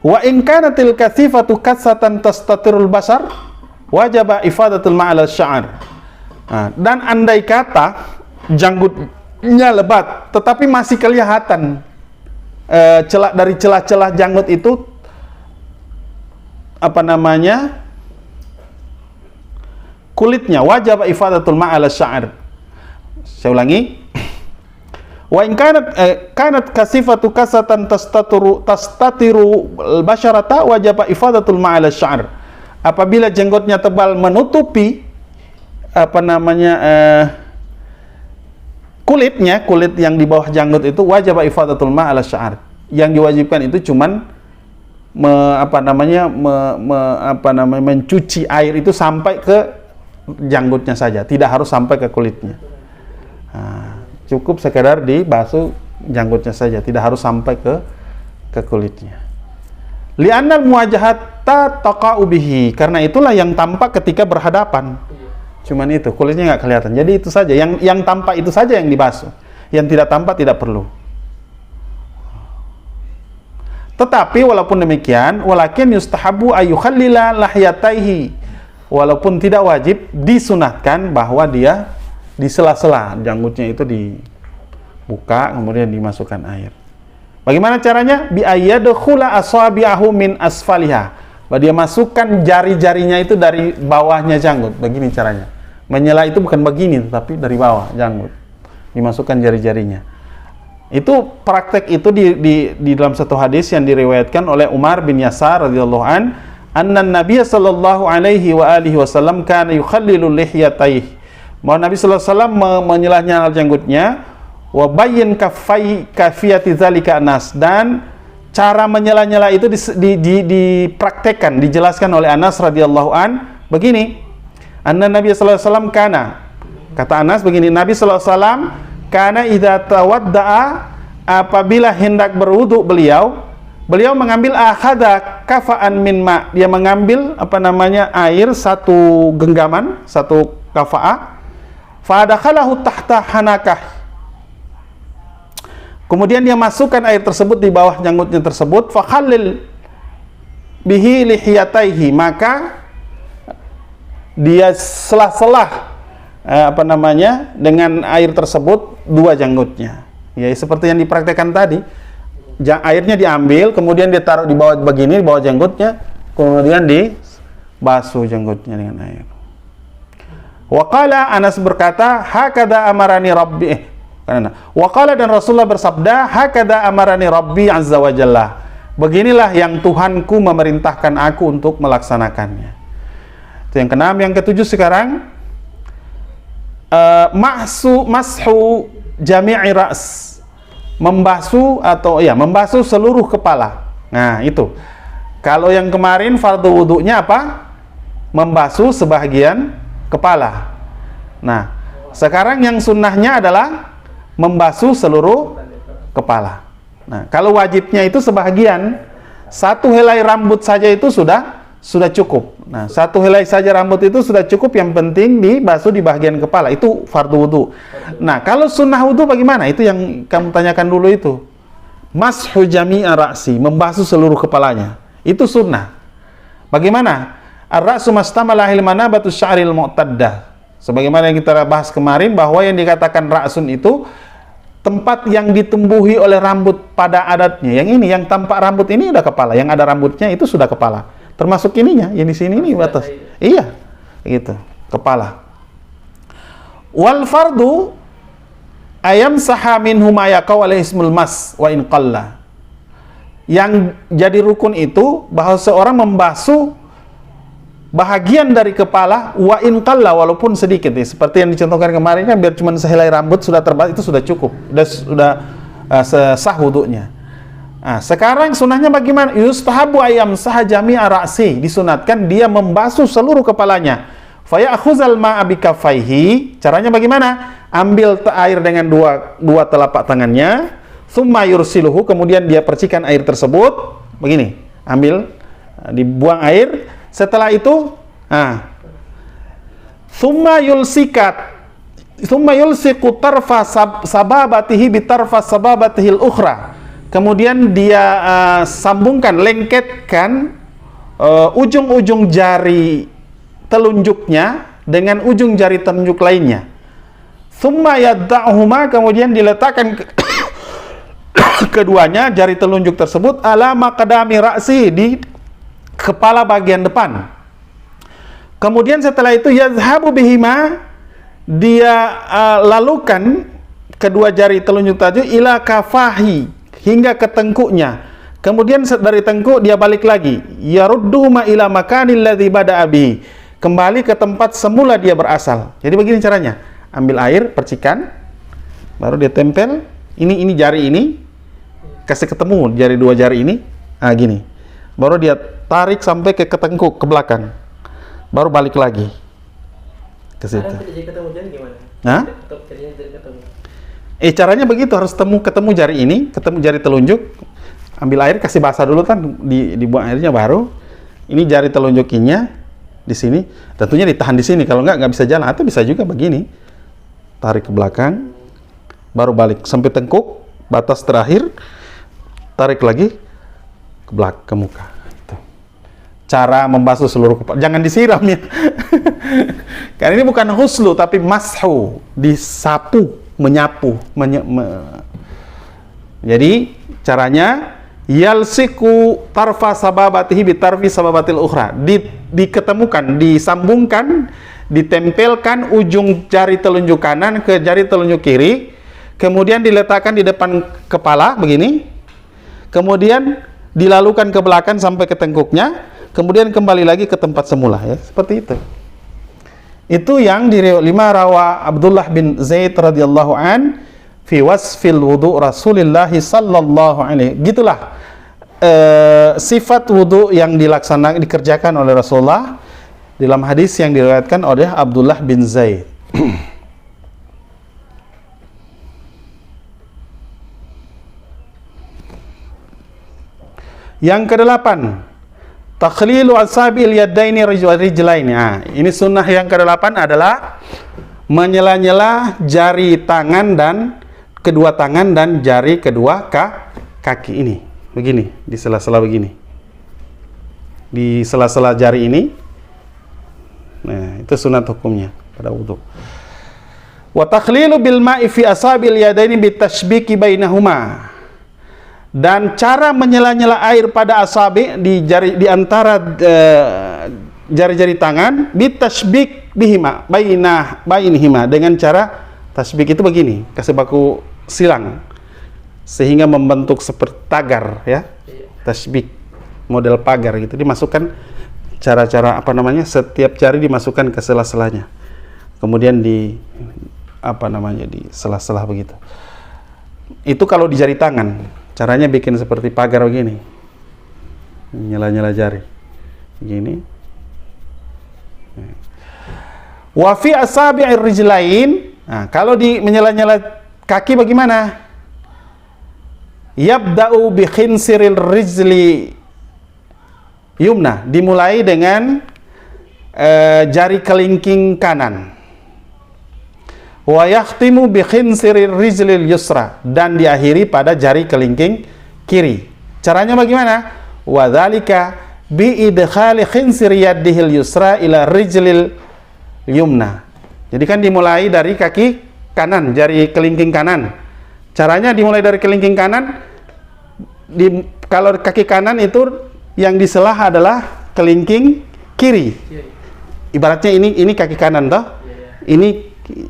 Wa in kanatil katsifatu katsatan tastatirul basar wajaba ifadatul ma'al sya'ar. Dan andai kata janggutnya lebat tetapi masih kelihatan dari celah-celah janggut itu kulitnya, wajib ifadatul ma'al sya'ar. Saya ulangi. Wa in kanat kasifatu kasatan tastatiru al-basyarata wajib ifadatul ma'al sya'ar. Apabila jenggotnya tebal menutupi kulit yang di bawah janggut itu, wajib ifadatul ma'al sya'ar. Yang diwajibkan itu cuman mencuci air itu sampai ke janggutnya saja, tidak harus sampai ke kulitnya. Cukup sekedar dibasuh janggutnya saja, tidak harus sampai ke kulitnya. Li'annal muwajahata taqa'u bihi, karena itulah yang tampak ketika berhadapan. Cuman itu, kulitnya nggak kelihatan. Jadi itu saja, yang tampak itu saja yang dibasuh. Yang tidak tampak tidak perlu. Tetapi walaupun demikian, walakin yustahabu ayyukhallila lahyataihi. Walaupun tidak wajib, disunatkan bahwa dia di sela-sela janggutnya itu dibuka, kemudian dimasukkan air. Bagaimana caranya? Bi ayyadkhula asabi'ahu min asfaliha. Bahwa dia masukkan jari-jarinya itu dari bawahnya janggut. Begini caranya. Menyela itu bukan begini, tapi dari bawah janggut. Dimasukkan jari-jarinya. Itu praktek itu di dalam satu hadis yang diriwayatkan oleh Umar bin Yasar radhiyallahu anna Nabi sallallahu alaihi wa alihi wasallam kana yukhallilu lihyatayhi. Bahwa Nabi sallallahu alaihi wasallam menyela-nyela janggutnya, wa bayyin kafiyati dzalika Anas, dan cara menyela-nyela itu dipraktekkan, dijelaskan oleh Anas radhiyallahu begini. Anna Nabi sallallahu alaihi wasallam kana, kata Anas begini, Nabi sallallahu alaihi wasallam kana idza tawadda'a, apabila hendak berwudu beliau mengambil akhadha kafa'an min ma, dia mengambil air satu genggaman, satu kafa'ah, fa'adakhalahu tahta hanakah, kemudian dia masukkan air tersebut di bawah janggutnya tersebut, fakhallil bihi lihiyataihi, maka dia selah-selah dengan air tersebut dua janggutnya. Ya, seperti yang dipraktekkan tadi. Airnya diambil, kemudian ditaruh di bawah begini, di bawah janggutnya, kemudian dibasuh janggutnya dengan air. Waqala, Anas berkata, hakada amarani rabbi. Waqala, dan Rasulullah bersabda, hakada amarani rabbi azza wa jalla. Beginilah yang Tuhanku memerintahkan aku untuk melaksanakannya. Itu yang keenam. Yang ketujuh sekarang, mashu jami'i ra's, membasuh seluruh kepala. Nah, itu. Kalau yang kemarin fardu wudunya apa? Membasuh sebagian kepala. Nah, sekarang yang sunnahnya adalah membasuh seluruh kepala. Nah, kalau wajibnya itu sebagian, satu helai rambut saja itu sudah cukup. Nah, satu helai saja rambut itu sudah cukup, yang penting dibasuh di bagian kepala, itu fardu wudu. Nah, kalau sunnah wudu bagaimana? Itu yang kamu tanyakan dulu itu. Mashu jami'a ra'si, membasuh seluruh kepalanya. Itu sunnah. Bagaimana? Ar-ra'su mastamala hilmana batu sya'ril mu'taddah. Sebagaimana yang kita bahas kemarin, bahwa yang dikatakan ra'sun itu tempat yang ditumbuhi oleh rambut pada adatnya. Yang ini, yang tampak rambut ini udah kepala, yang ada rambutnya itu sudah kepala. Termasuk ininya, yang di sini ini batas. Iya, gitu, kepala. Wal fardu ayam sahamin humayakau alaihi ismul mas wa in qalla. Yang jadi rukun itu bahwa seorang membasuh bahagian dari kepala wa in qalla, walaupun sedikit nih. Seperti yang dicontohkan kemarin kan, biar cuma sehelai rambut sudah terbasuh, itu sudah cukup, sudah sah wudunya. Nah, sekarang sunahnya bagaimana? Yustahabu ayam sah jami'a ra'si, disunatkan dia membasuh seluruh kepalanya. Fa ya'khuzal ma'a bikaffaihi, caranya bagaimana? Ambil air dengan dua telapak tangannya, tsumma yursiluhu, kemudian dia percikan air tersebut begini, ambil, dibuang air. Setelah itu, tsumma yulsiku tarfa sababatihi bitarfa sababatihil ukhra. Kemudian dia sambungkan, lengketkan ujung-ujung jari telunjuknya dengan ujung jari telunjuk lainnya. Tsumma yadda'uhuma, kemudian diletakkan keduanya jari telunjuk tersebut ala maqdami ra'si, di kepala bagian depan. Kemudian setelah itu yazhabu bihima, dia lalukan kedua jari telunjuk tadi ila kafahi, hingga ke tengkuknya. Kemudian dari tengkuk dia balik lagi, yarudduhuma ila makanil ladzi bada'a bihi, kembali ke tempat semula dia berasal. Jadi begini caranya, ambil air, percikan, baru dia tempel ini jari ini, kasih ketemu jari dua jari ini, gini, baru dia tarik sampai ke tengkuk ke belakang, baru balik lagi ke situ. Caranya begitu, harus ketemu jari ini, ketemu jari telunjuk, ambil air, kasih basah dulu kan, dibuang airnya, baru ini jari telunjukinya di sini, tentunya ditahan di sini, kalau nggak bisa jalan, atau bisa juga begini, tarik ke belakang, baru balik sampai tengkuk, batas terakhir, tarik lagi ke belakang, ke muka. Cara membasuh seluruh kepala, jangan disiram ya. Karena ini bukan huslu, tapi mashu, disapu, menyapu. Jadi caranya yalsiku tarfa sababatihi bitarfi sababatil ukhra, diketemukan, disambungkan, ditempelkan ujung jari telunjuk kanan ke jari telunjuk kiri, kemudian diletakkan di depan kepala begini, kemudian dilalukan ke belakang sampai ke tengkuknya, kemudian kembali lagi ke tempat semula, ya, seperti itu. Itu yang diriwayatkan rawa Abdullah bin Zaid radhiyallahu an fi wasfil wudu Rasulillah sallallahu alaihi. Gitulah sifat wudu yang dikerjakan oleh Rasulullah dalam hadis yang diriwayatkan oleh Abdullah bin Zaid. Yang kedelapan, takhlilu asabil yadaini rijlaini. Ini sunnah yang ke-8 adalah menyela-nyela jari tangan dan kedua tangan dan jari kedua kaki ini. Begini, di sela-sela begini. Di sela-sela jari ini. Nah, itu sunat hukumnya pada wudu. Wa takhlilu bil ma'i fi asabil yadaini bitashbiki bainahuma. Dan cara menyela-nyela air pada asabi, di antara jari-jari tangan, bitashbik bihima bainihima, dengan cara tasbik itu begini, kasih baku silang sehingga membentuk seperti tagar, ya, tasbik model pagar gitu, dimasukkan cara-cara setiap jari dimasukkan ke sela-selanya, kemudian di di sela-sela begitu. Itu kalau di jari tangan. Caranya bikin seperti pagar begini, nyela-nyela jari begini. Wa fi asabi'ir rijlain. Nah, kalau di menyela-nyela kaki bagaimana? Yabda'u bi khinsiril rijli yumna, dimulai dengan jari kelingking kanan. Wa yakhtimu bi khinsiril rijlil yusra, dan diakhiri pada jari kelingking kiri. Caranya bagaimana? Wa dzalika bi idkhali khinsir yadihil yusra ila rijlil yumna. Jadi kan dimulai dari kaki kanan, jari kelingking kanan. Caranya dimulai dari kelingking kanan. Kalau kaki kanan itu yang diselah adalah kelingking kiri. Ibaratnya ini kaki kanan toh. Ini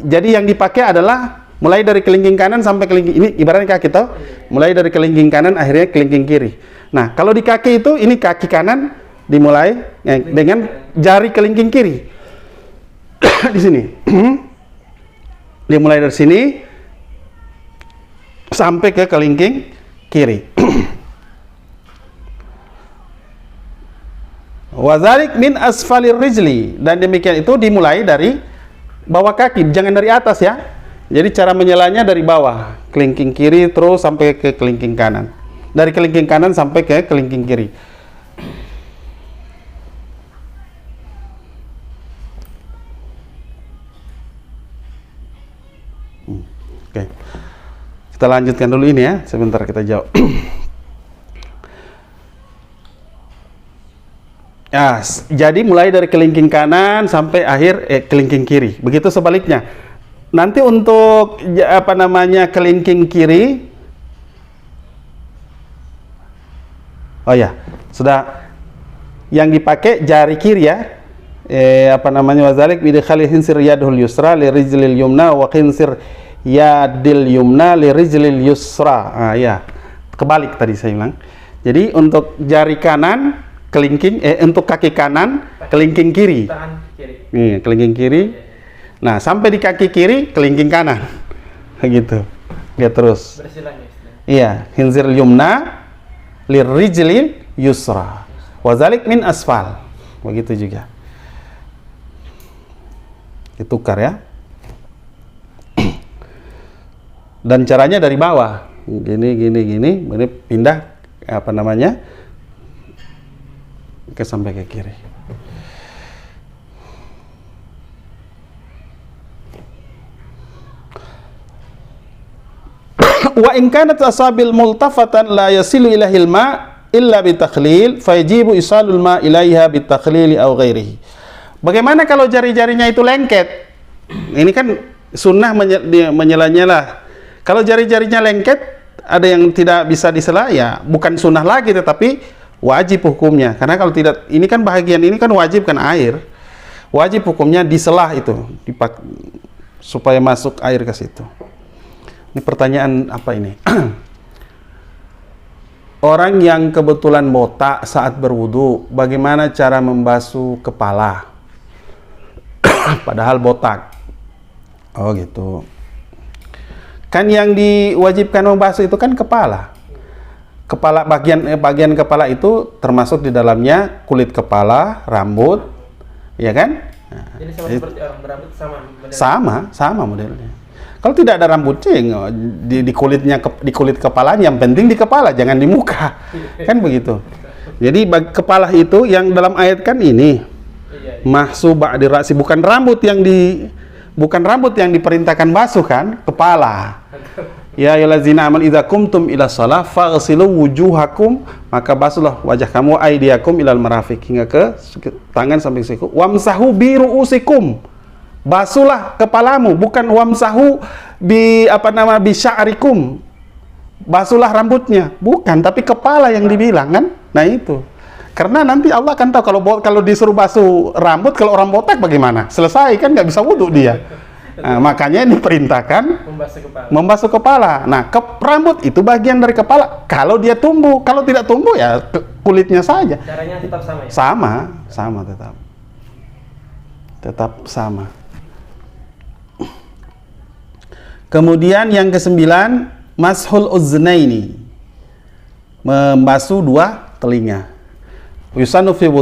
jadi yang dipakai adalah mulai dari kelingking kanan sampai kelingking ini ibaratnya kaki toh. Mulai dari kelingking kanan akhirnya kelingking kiri. Nah, kalau di kaki itu ini kaki kanan dimulai dengan jari kelingking kiri. Di sini. Dimulai dari sini sampai ke kelingking kiri. Wazalik min asfalir rijli, dan demikian itu dimulai dari bawah kaki, jangan dari atas ya. Jadi cara menyelanya dari bawah, kelingking kiri terus sampai ke kelingking kanan. Dari kelingking kanan sampai ke kelingking kiri. Oke. Kita lanjutkan dulu ini ya, sebentar kita jawab. Ya, jadi mulai dari kelingking kanan sampai akhir kelingking kiri. Begitu sebaliknya. Nanti untuk apa namanya kelingking kiri. Oh ya, sudah yang dipakai jari kiri ya. Apa namanya, wazalik bidkhali khinsir yadul yusra li rijlil yumna wa khinsir yadil yumna li rijlil yusra. Ya. Kebalik tadi saya bilang. Jadi untuk jari kanan kelingking, untuk kaki kanan kelingking kiri. Nih, kelingking kiri. Nah, sampai di kaki kiri kelingking kanan. Begitu. Lihat terus. Iya, khinzir yumna lirijlil yusra. Wazalik min asfal. Begitu juga. Ditukar ya. Dan caranya dari bawah. Gini, pindah apa namanya? Sampai ke kiri. Wa in kanat asabil multafatan la yasilu ilahil ma illa bitakhlil fayajibu isalul ma ilaiha bitakhlili aw ghairihi. Bagaimana kalau jari-jarinya itu lengket? Ini kan sunnah menyela-nyela. Kalau jari-jarinya lengket, ada yang tidak bisa disela, ya bukan sunnah lagi tetapi wajib hukumnya, karena kalau tidak, ini kan bahagian ini kan wajib kan air, wajib hukumnya diselah itu, supaya masuk air ke situ. Ini pertanyaan apa ini? Orang yang kebetulan botak saat berwudu, bagaimana cara membasuh kepala? Padahal botak. Oh gitu. Kan yang diwajibkan membasuh itu kan kepala. Kepala, bagian kepala itu termasuk di dalamnya kulit kepala, rambut, ya kan? Nah, jadi sama seperti orang berambut sama modelnya. Sama modelnya. Kalau tidak ada rambutnya di kulit kepalanya, yang penting di kepala, jangan di muka. Kan begitu. Jadi kepala itu yang dalam ayat kan ini. Mahsu ba'di ra'si, bukan rambut yang diperintahkan basuh kan, kepala. Ya ayyuhallazina amanu idza qumtum ila shalah faghsilu wujuhakum, maka basuhlah wajah kamu, aydiyakum ilal marafiq, hingga ke tangan sampai siku. Wamsahu bi ru'usikum, basuhlah kepalamu, bukan wamsahu bi sya'rikum, basuhlah rambutnya, bukan, tapi kepala yang dibilang kan. Nah itu. Karena nanti Allah akan tahu kalau disuruh basuh rambut, kalau orang botak bagaimana? Selesai kan, nggak bisa wudu dia. Nah, makanya diperintahkan membasuh kepala. Nah, rambut itu bagian dari kepala. Kalau dia tumbuh, kalau tidak tumbuh ya kulitnya saja. Caranya tetap sama ya? Sama tetap sama. Kemudian yang ke-9, mashul uznaini, membasuh dua telinga. Yusanu fil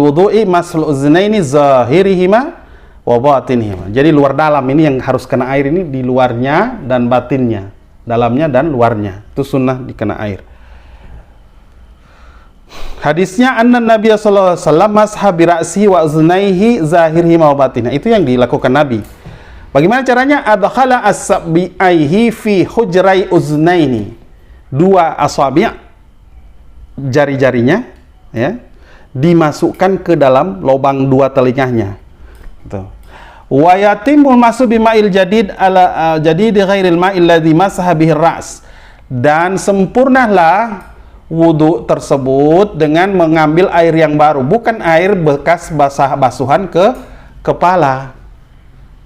wudu'i mashul uznaini zahirihima wa batinihima. Jadi luar dalam ini yang harus kena air, ini di luarnya dan batinnya, dalamnya dan luarnya. Itu sunnah dikena air. Hadisnya anna Nabi sallallahu alaihi wasallam masha bi ra'sihi wa uznaihi zahirihima wa batinihima. Itu yang dilakukan Nabi. Bagaimana caranya? Adkhala as-sabi'aihi fi hujrai uznaini. Dua asabi', jari-jarinya ya, dimasukkan ke dalam lubang dua telinganya. Gitu. Wa yatimul masu bima'il jadid ala jadid ghairil ma'il ladzi masaha bihi ras. Dan sempurnalah wudu tersebut dengan mengambil air yang baru, bukan air bekas basuhan ke kepala.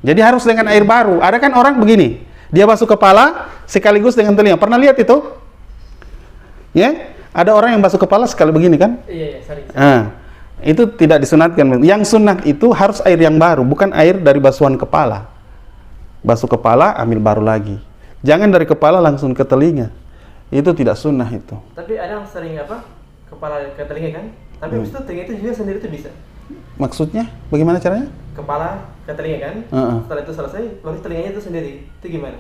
Jadi harus dengan air baru. Ada kan orang begini, dia basuh kepala sekaligus dengan telinga. Pernah lihat itu? Ya, ada orang yang basuh kepala sekali begini kan? Iya, sering. Itu tidak disunatkan. Yang sunat itu harus air yang baru, bukan air dari basuhan kepala. Basuh kepala, ambil baru lagi. Jangan dari kepala langsung ke telinga. Itu tidak sunnah itu. Tapi ada yang sering apa? Kepala ke telinga kan? Tapi habis itu telinga itu juga sendiri tuh bisa. Maksudnya? Bagaimana caranya? Kepala ke telinga kan? Setelah itu selesai, baru telinganya itu sendiri. Itu gimana?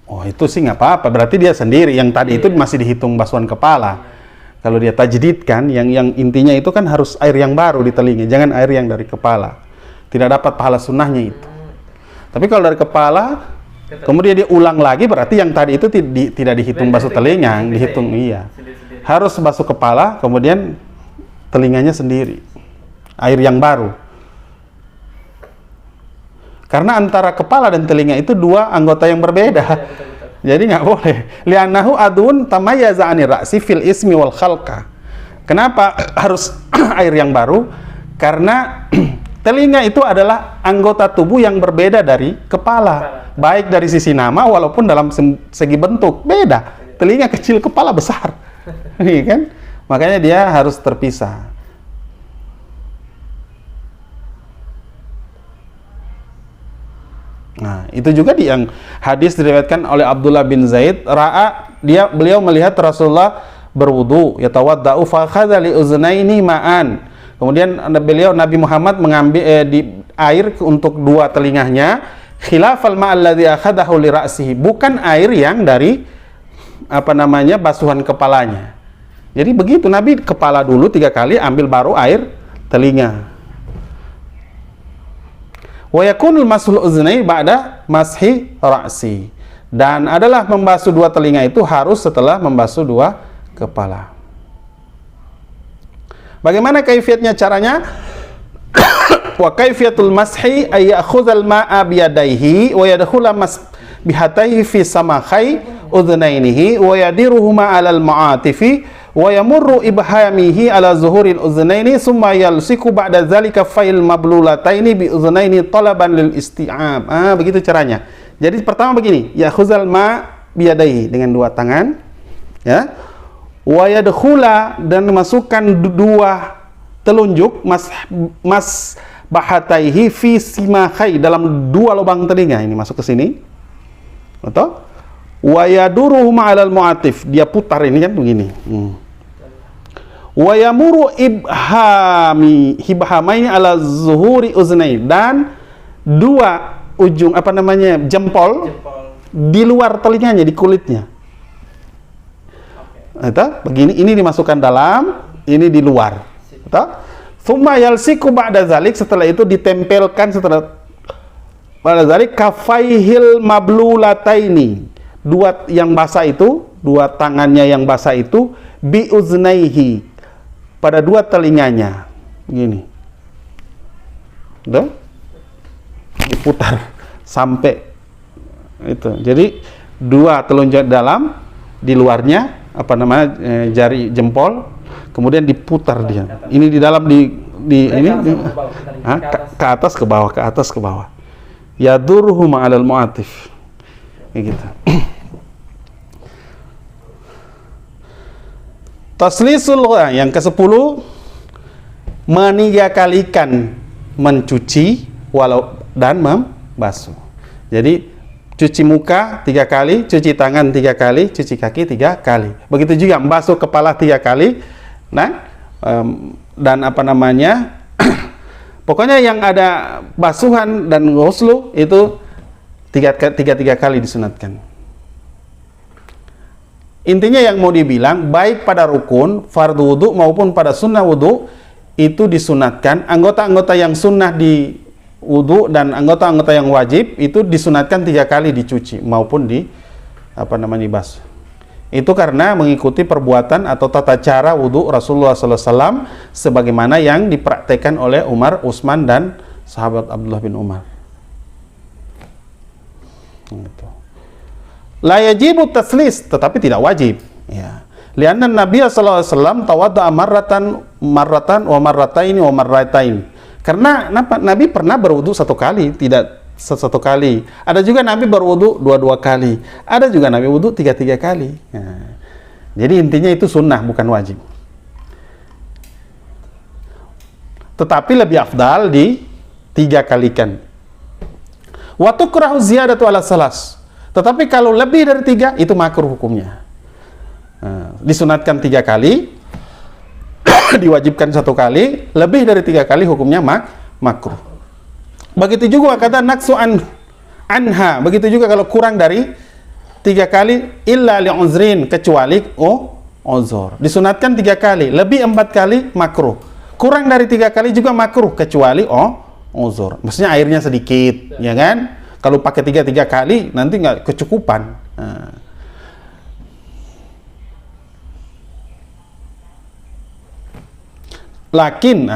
Oh, itu sih nggak apa-apa. Berarti dia sendiri. Yang tadi itu masih dihitung basuhan kepala. Kalau dia tajdid kan, yang intinya itu kan harus air yang baru di telinga, jangan air yang dari kepala. Tidak dapat pahala sunnahnya itu. Tapi kalau dari kepala, kemudian dia ulang lagi, berarti yang tadi itu tidak dihitung basuh telinga, yang dihitung iya. Harus basuh kepala, kemudian telinganya sendiri. Air yang baru. Karena antara kepala dan telinga itu dua anggota yang berbeda. Jadi nggak boleh. Li'annahu adun tamayyaza 'anir ra'si fil ismi wal khalqa. Kenapa harus air yang baru? Karena telinga itu adalah anggota tubuh yang berbeda dari kepala. Baik dari sisi nama walaupun dalam segi bentuk beda. Telinga kecil, kepala besar. Iya kan? Makanya dia harus terpisah. Nah, itu juga yang hadis diriwayatkan oleh Abdullah bin Zaid, beliau melihat Rasulullah berwudu, yatawaddau fa akhadha li uznaini ma'an. Kemudian Nabi Muhammad mengambil di air untuk dua telinganya, khilafal ma'al ladzi akhadahu li ra'sihi, bukan air yang dari basuhan kepalanya. Jadi begitu, Nabi kepala dulu 3 kali, ambil baru air telinga. Wa yakunul masul uznai ba'da mashi ra'si. Dan adalah membasuh 2 telinga itu harus setelah membasuh 2 kepala. Bagaimana kaifiatnya caranya? Wa kaifiatul mashi ay ya'khudhal ma'a biyadaihi wa yadkhula bihataihi fi samakhai udhnainihi wa yadiruhuma 'alal ma'atifi wa yamurru ibhamihi ala zuhuril uznaini summa yalsiku ba'da dzalika fa'il mablulataini bi uznaini talaban lil isti'ab. Begitu caranya. Jadi pertama begini, ya khuzal ma biyadaihi dengan 2 tangan, ya. Wa yadkhula dan masukkan 2 telunjuk mas bahataihi fi simakhai dalam 2 lubang telinga, ini masuk ke sini. Atau wa yaduruhuma 'alal mu'atif, dia putar ini kan begini. Wa yamuru ibhamaini ala zuhuri uznai, dan 2 ujung jempol di luar telinganya, di kulitnya. Itu begini, ini dimasukkan dalam, ini di luar. Itu thumma yalsiku ba'da zalik, setelah itu ditempelkan setelah ba'da zalik kafaihil mablulataini, 2 yang basah itu, 2 tangannya yang basah itu bi uznaihi, pada 2 telinganya, gini, udah diputar sampai itu. Jadi 2 telunjuk dalam, di luarnya jari jempol, kemudian diputar dia. Ini di dalam ini ke atas ke bawah, ke atas ke bawah. Yadurhum 'alal mu'atif. Kayak gitu. Taslisul yang ke-10, meniga-kalikan mencuci dan membasuh. Jadi cuci muka 3 kali, cuci tangan 3 kali, cuci kaki 3 kali. Begitu juga membasuh kepala 3 kali. Nah, dan pokoknya yang ada basuhan dan ghuslu itu 3 kali disunatkan. Intinya yang mau dibilang, baik pada rukun, fardu wudu maupun pada sunnah wudu itu disunatkan. Anggota-anggota yang sunnah di wudu dan anggota-anggota yang wajib itu disunatkan 3 kali dicuci maupun dibasuh. Itu karena mengikuti perbuatan atau tata cara wudu Rasulullah SAW sebagaimana yang dipraktekkan oleh Umar, Utsman dan sahabat Abdullah bin Umar. Gitu. La yajibu taslis, tetapi tidak wajib. Ya. Lianna Nabi sallallahu alaihi wasallam tawadda'a marratan wa marrataini wa marratain. Karena Nabi pernah berwudu satu kali, tidak satu kali. Ada juga Nabi berwudu dua kali. Ada juga Nabi wudu tiga kali. Nah, jadi intinya itu sunnah, bukan wajib. Tetapi lebih afdal di 3 kalikan. Wa tukrahu ziyadatu ala salas. Tetapi kalau lebih dari 3 itu makruh hukumnya. Nah, disunatkan 3 kali, diwajibkan 1 kali, lebih dari 3 kali hukumnya makruh. Begitu juga kata naksu anha. Begitu juga kalau kurang dari 3 kali, illa li'uzrin, kecuali uzur. Disunatkan 3 kali, lebih 4 kali makruh. Kurang dari 3 kali juga makruh, kecuali uzur. Maksudnya airnya sedikit, ya kan? Kalau pakai 3 kali nanti nggak kecukupan. Nah. Lakin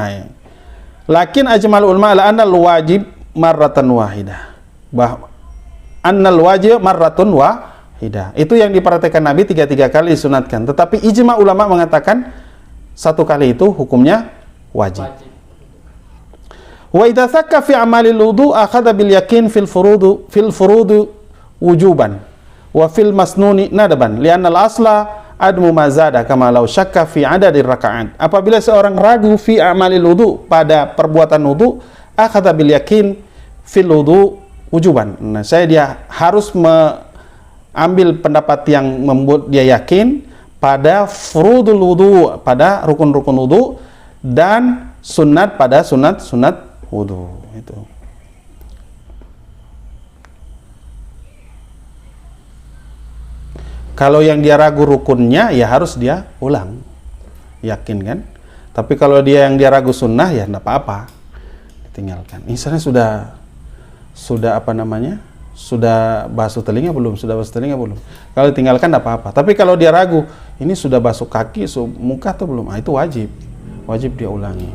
ajmal ulama ala annal wajib marratan wahidah. Annal wajib marratun wahidah. Itu yang diperhatikan Nabi 3 kali disunatkan. Tetapi ijma ulama mengatakan 1 kali itu hukumnya wajib. Wa idza sakka fi amalil wudu akhadha bil yakin fil furudu wujuban wa fil masnuni nadaban li'anna al asla admu mazada kama law syakka fi adadir raka'at. Apabila seorang ragu fi amalil wudu, pada perbuatan wudu, akhadha bil yakin fil wudu wujuban. Nah, dia harus mengambil pendapat yang membuat dia yakin pada furudul wudu, pada rukun-rukun wudu, dan sunat pada sunat wudu. Itu. Kalau yang dia ragu rukunnya, ya harus dia ulang, yakin kan? Tapi kalau yang dia ragu sunnah, ya enggak apa-apa, ditinggalkan. Misalnya sudah apa namanya? Sudah basuh telinga belum? Kalau ditinggalkan enggak apa-apa. Tapi kalau dia ragu, ini sudah basuh kaki, muka atau belum? Itu wajib dia ulangi.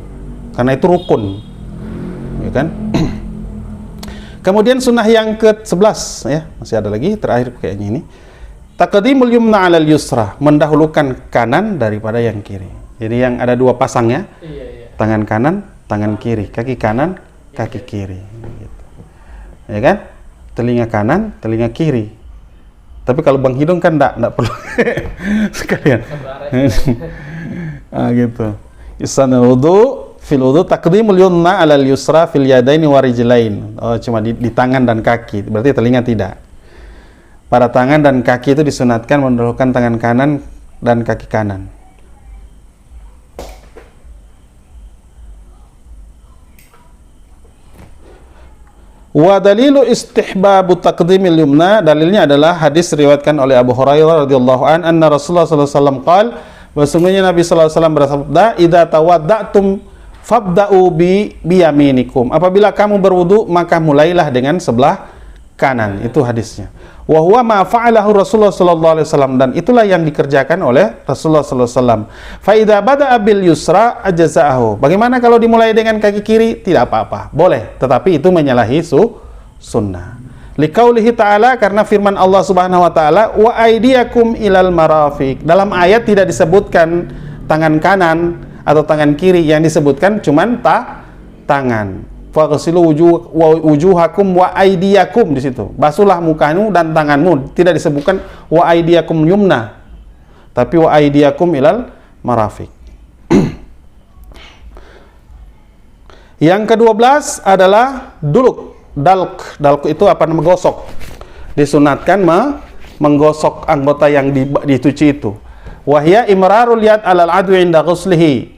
Karena itu rukun, ya kan? Kemudian sunnah yang ke-11, ya, masih ada lagi, terakhir kayaknya ini. Taqdimul yumna 'alal yusra, mendahulukan kanan daripada yang kiri. Jadi yang ada 2 pasangnya, tangan kanan, tangan kiri, kaki kanan, kaki kiri, gitu. Ya kan? Telinga kanan, telinga kiri. Tapi kalau Bang Hidung kan enggak perlu sekalian. Gitu. Isanul wudu fil wudu taqdimul yumna 'alal yusra fil yadaini wa rijlain. Oh, cuma di tangan dan kaki, berarti telinga tidak. Pada tangan dan kaki itu disunatkan mendahulukan tangan kanan dan kaki kanan. Wa dalilu istihbabu taqdimil yumna, dalilnya adalah hadis riwayatkan oleh Abu Hurairah radhiyallahu an, anna Rasulullah sallallahu alaihi wasallam qaal, bahwasanya Nabi sallallahu alaihi wasallam bersabda, idza tawadda'tum fabda'u bi yaminikum. Apabila kamu berwudu, maka mulailah dengan sebelah kanan. Itu hadisnya. Wa huwa ma fa'alahu Rasulullah sallallahu alaihi wasallam, dan itulah yang dikerjakan oleh Rasulullah sallallahu alaihi wasallam. Fa idza bada'a bil yusra ajza'ahu. Bagaimana kalau dimulai dengan kaki kiri? Tidak apa-apa, boleh, tetapi itu menyalahi sunnah. Liqaulihi ta'ala, karena firman Allah Subhanahu wa taala, wa aydiyakum ilal marafiq. Dalam ayat tidak disebutkan tangan kanan atau tangan kiri, yang disebutkan cuman tangan. Faghsilu wujuhakum wa aydiyakum, di situ. Basuhlah mukamu dan tanganmu. Tidak disebutkan wa aydiyakum yumna, tapi wa aydiyakum ilal marafiq. Yang ke-12 adalah dalk. Dalk itu apa namanya? Gosok. Disunatkan menggosok anggota yang dicuci itu. Wahya imrarul yad alal adwi inda ghuslihi.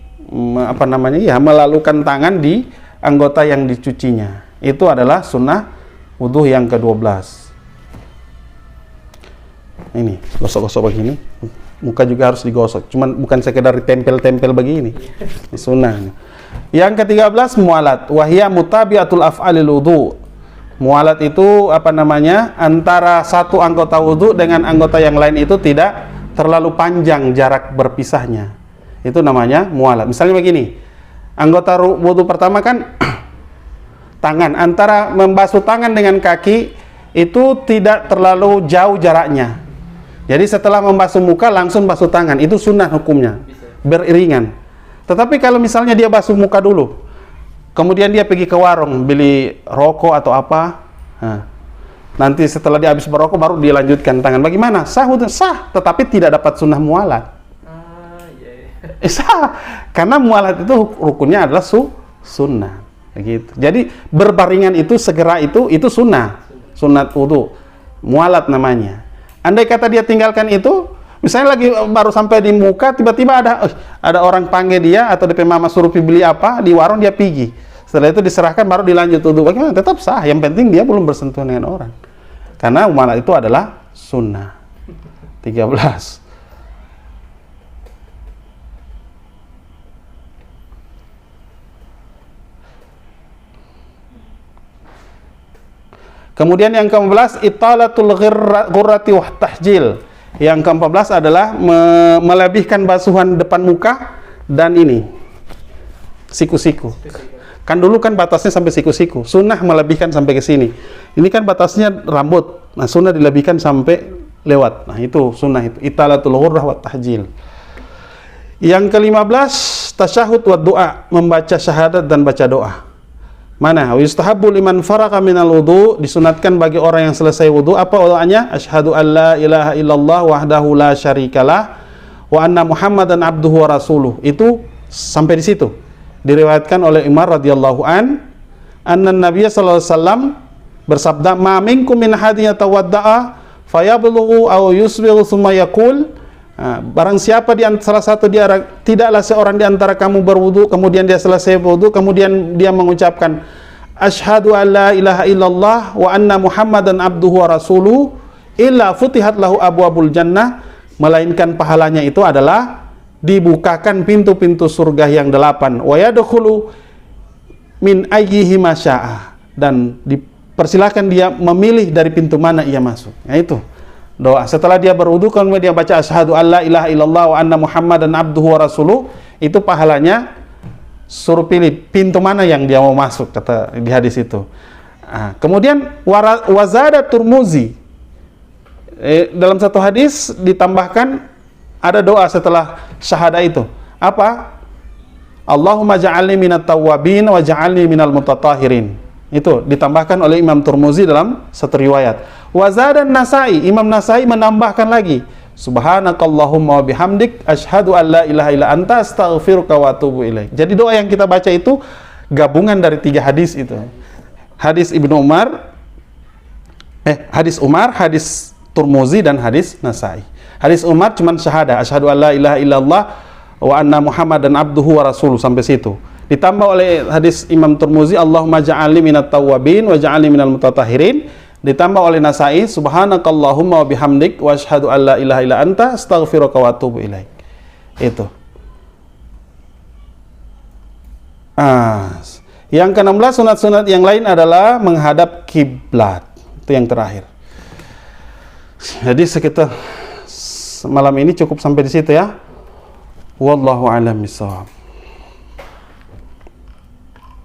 Apa namanya? Ya, melalukan tangan di anggota yang dicucinya. Itu adalah sunnah wudu yang ke-12. Ini, gosok-gosok begini. Muka juga harus digosok. Cuman bukan sekedar ditempel-tempel begini. Ini sunnah. Yang ke-13 mualat. Wahya mutabiatul af'alil wudu. Mualat itu apa namanya? Antara satu anggota wudu dengan anggota yang lain itu tidak terlalu panjang jarak berpisahnya. Itu namanya mualat. Misalnya begini. Anggota wudu pertama kan tangan, antara membasuh tangan dengan kaki itu tidak terlalu jauh jaraknya. Jadi setelah membasuh muka langsung basuh tangan, itu sunnah hukumnya, beriringan. Tetapi kalau misalnya dia basuh muka dulu, kemudian dia pergi ke warung beli rokok atau apa, nanti setelah dia habis berokok baru dia lanjutkan tangan. Bagaimana? Sah, sah, tetapi tidak dapat sunnah mualat. Sah, karena mualat itu rukunnya adalah sunnah. Begitu. Jadi berbaringan itu segera itu sunnah, sunat wudu, mualat namanya. Andai kata dia tinggalkan itu, misalnya lagi baru sampai di muka, tiba-tiba ada orang panggil dia atau DP mama suruh beli apa di warung, dia pergi. Setelah itu diserahkan baru dilanjut wudu. Bagaimana? Tetap sah. Yang penting dia belum bersentuhan dengan orang. Karena mualat itu adalah sunnah. 13. Kemudian yang ke-14, italatul ghurrati wa tahjil. Yang ke-14 adalah melebihkan basuhan depan muka dan ini siku-siku. Kan dulu kan batasnya sampai siku-siku. Sunnah melebihkan sampai ke sini. Ini kan batasnya rambut. Nah, sunnah dilebihkan sampai lewat. Nah, itu sunnah itu. Italatul ghurrah wa tahjil. Yang ke-15, tasyahud wa doa, membaca syahadat dan baca doa. Mana? Yustahabbu liman faragha minal wudu, disunatkan bagi orang yang selesai wudu. Apa doanya? Asyhadu an la ilaha illallah wahdahu la syarikalah wa anna Muhammadan abduhu wa rasuluh. Itu sampai di situ. Diriwayatkan oleh Umar radhiyallahu anna Nabiy sallallahu alaihi wasallam bersabda, "Ma minkum min hadin yatawadda'a fayablughu aw yusbighu tsumma yaqul." Barang siapa salah satu tidaklah seorang di antara kamu berwudu, kemudian dia selesai wudu, kemudian dia mengucapkan asyhadu an la ilaha illallah wa anna Muhammadan abduhu wa rasuluh illa futihat lahu abwabul jannah, melainkan pahalanya itu adalah dibukakan pintu-pintu surga yang 8, wa yadkhulu min ayyihi masya'a, dan dipersilakan dia memilih dari pintu mana ia masuk. Nah, itu doa. Setelah dia berwudu kemudian dia baca asyhadu alla ilaha illallah wa anna Muhammadan abduhu wa rasuluh, itu pahalanya suruh pilih pintu mana yang dia mau masuk, kata di hadis itu. Kemudian wazada Turmuzi, dalam satu hadis ditambahkan ada doa setelah syahadah itu. Apa? Allahumma ja'alni minat tawwabin wa ja'alni minal mutatahirin. Itu ditambahkan oleh Imam Turmuzi dalam satu riwayat. Wazadan Nasai, Imam Nasai menambahkan lagi, subhanakallahumma wa bihamdik asyhadu an la ilaha illa anta astaghfiruka wa atubu ilaik. Jadi doa yang kita baca itu gabungan dari 3 hadis itu. Hadis Ibnu Umar, hadis Umar, hadis Turmuzi dan hadis Nasai. Hadis Umar cuma syahadah, asyhadu an la ilaha illallah wa anna Muhammadan abduhu wa rasuluh, sampai situ. Ditambah oleh hadis Imam Turmuzi, Allahumma ja'alni minat tawwabin wa ja'alni minal mutatahirin. Ditambah oleh Nasai, subhanakallahumma wa bihamdik wa asyhadu an la ilaha illa anta astaghfiruka wa atubu ilaik. Itu. Yang ke-16, sunat-sunat yang lain adalah menghadap kiblat. Itu yang terakhir. Jadi sekitar malam ini cukup sampai di situ ya. Wallahu a'lam bishawab.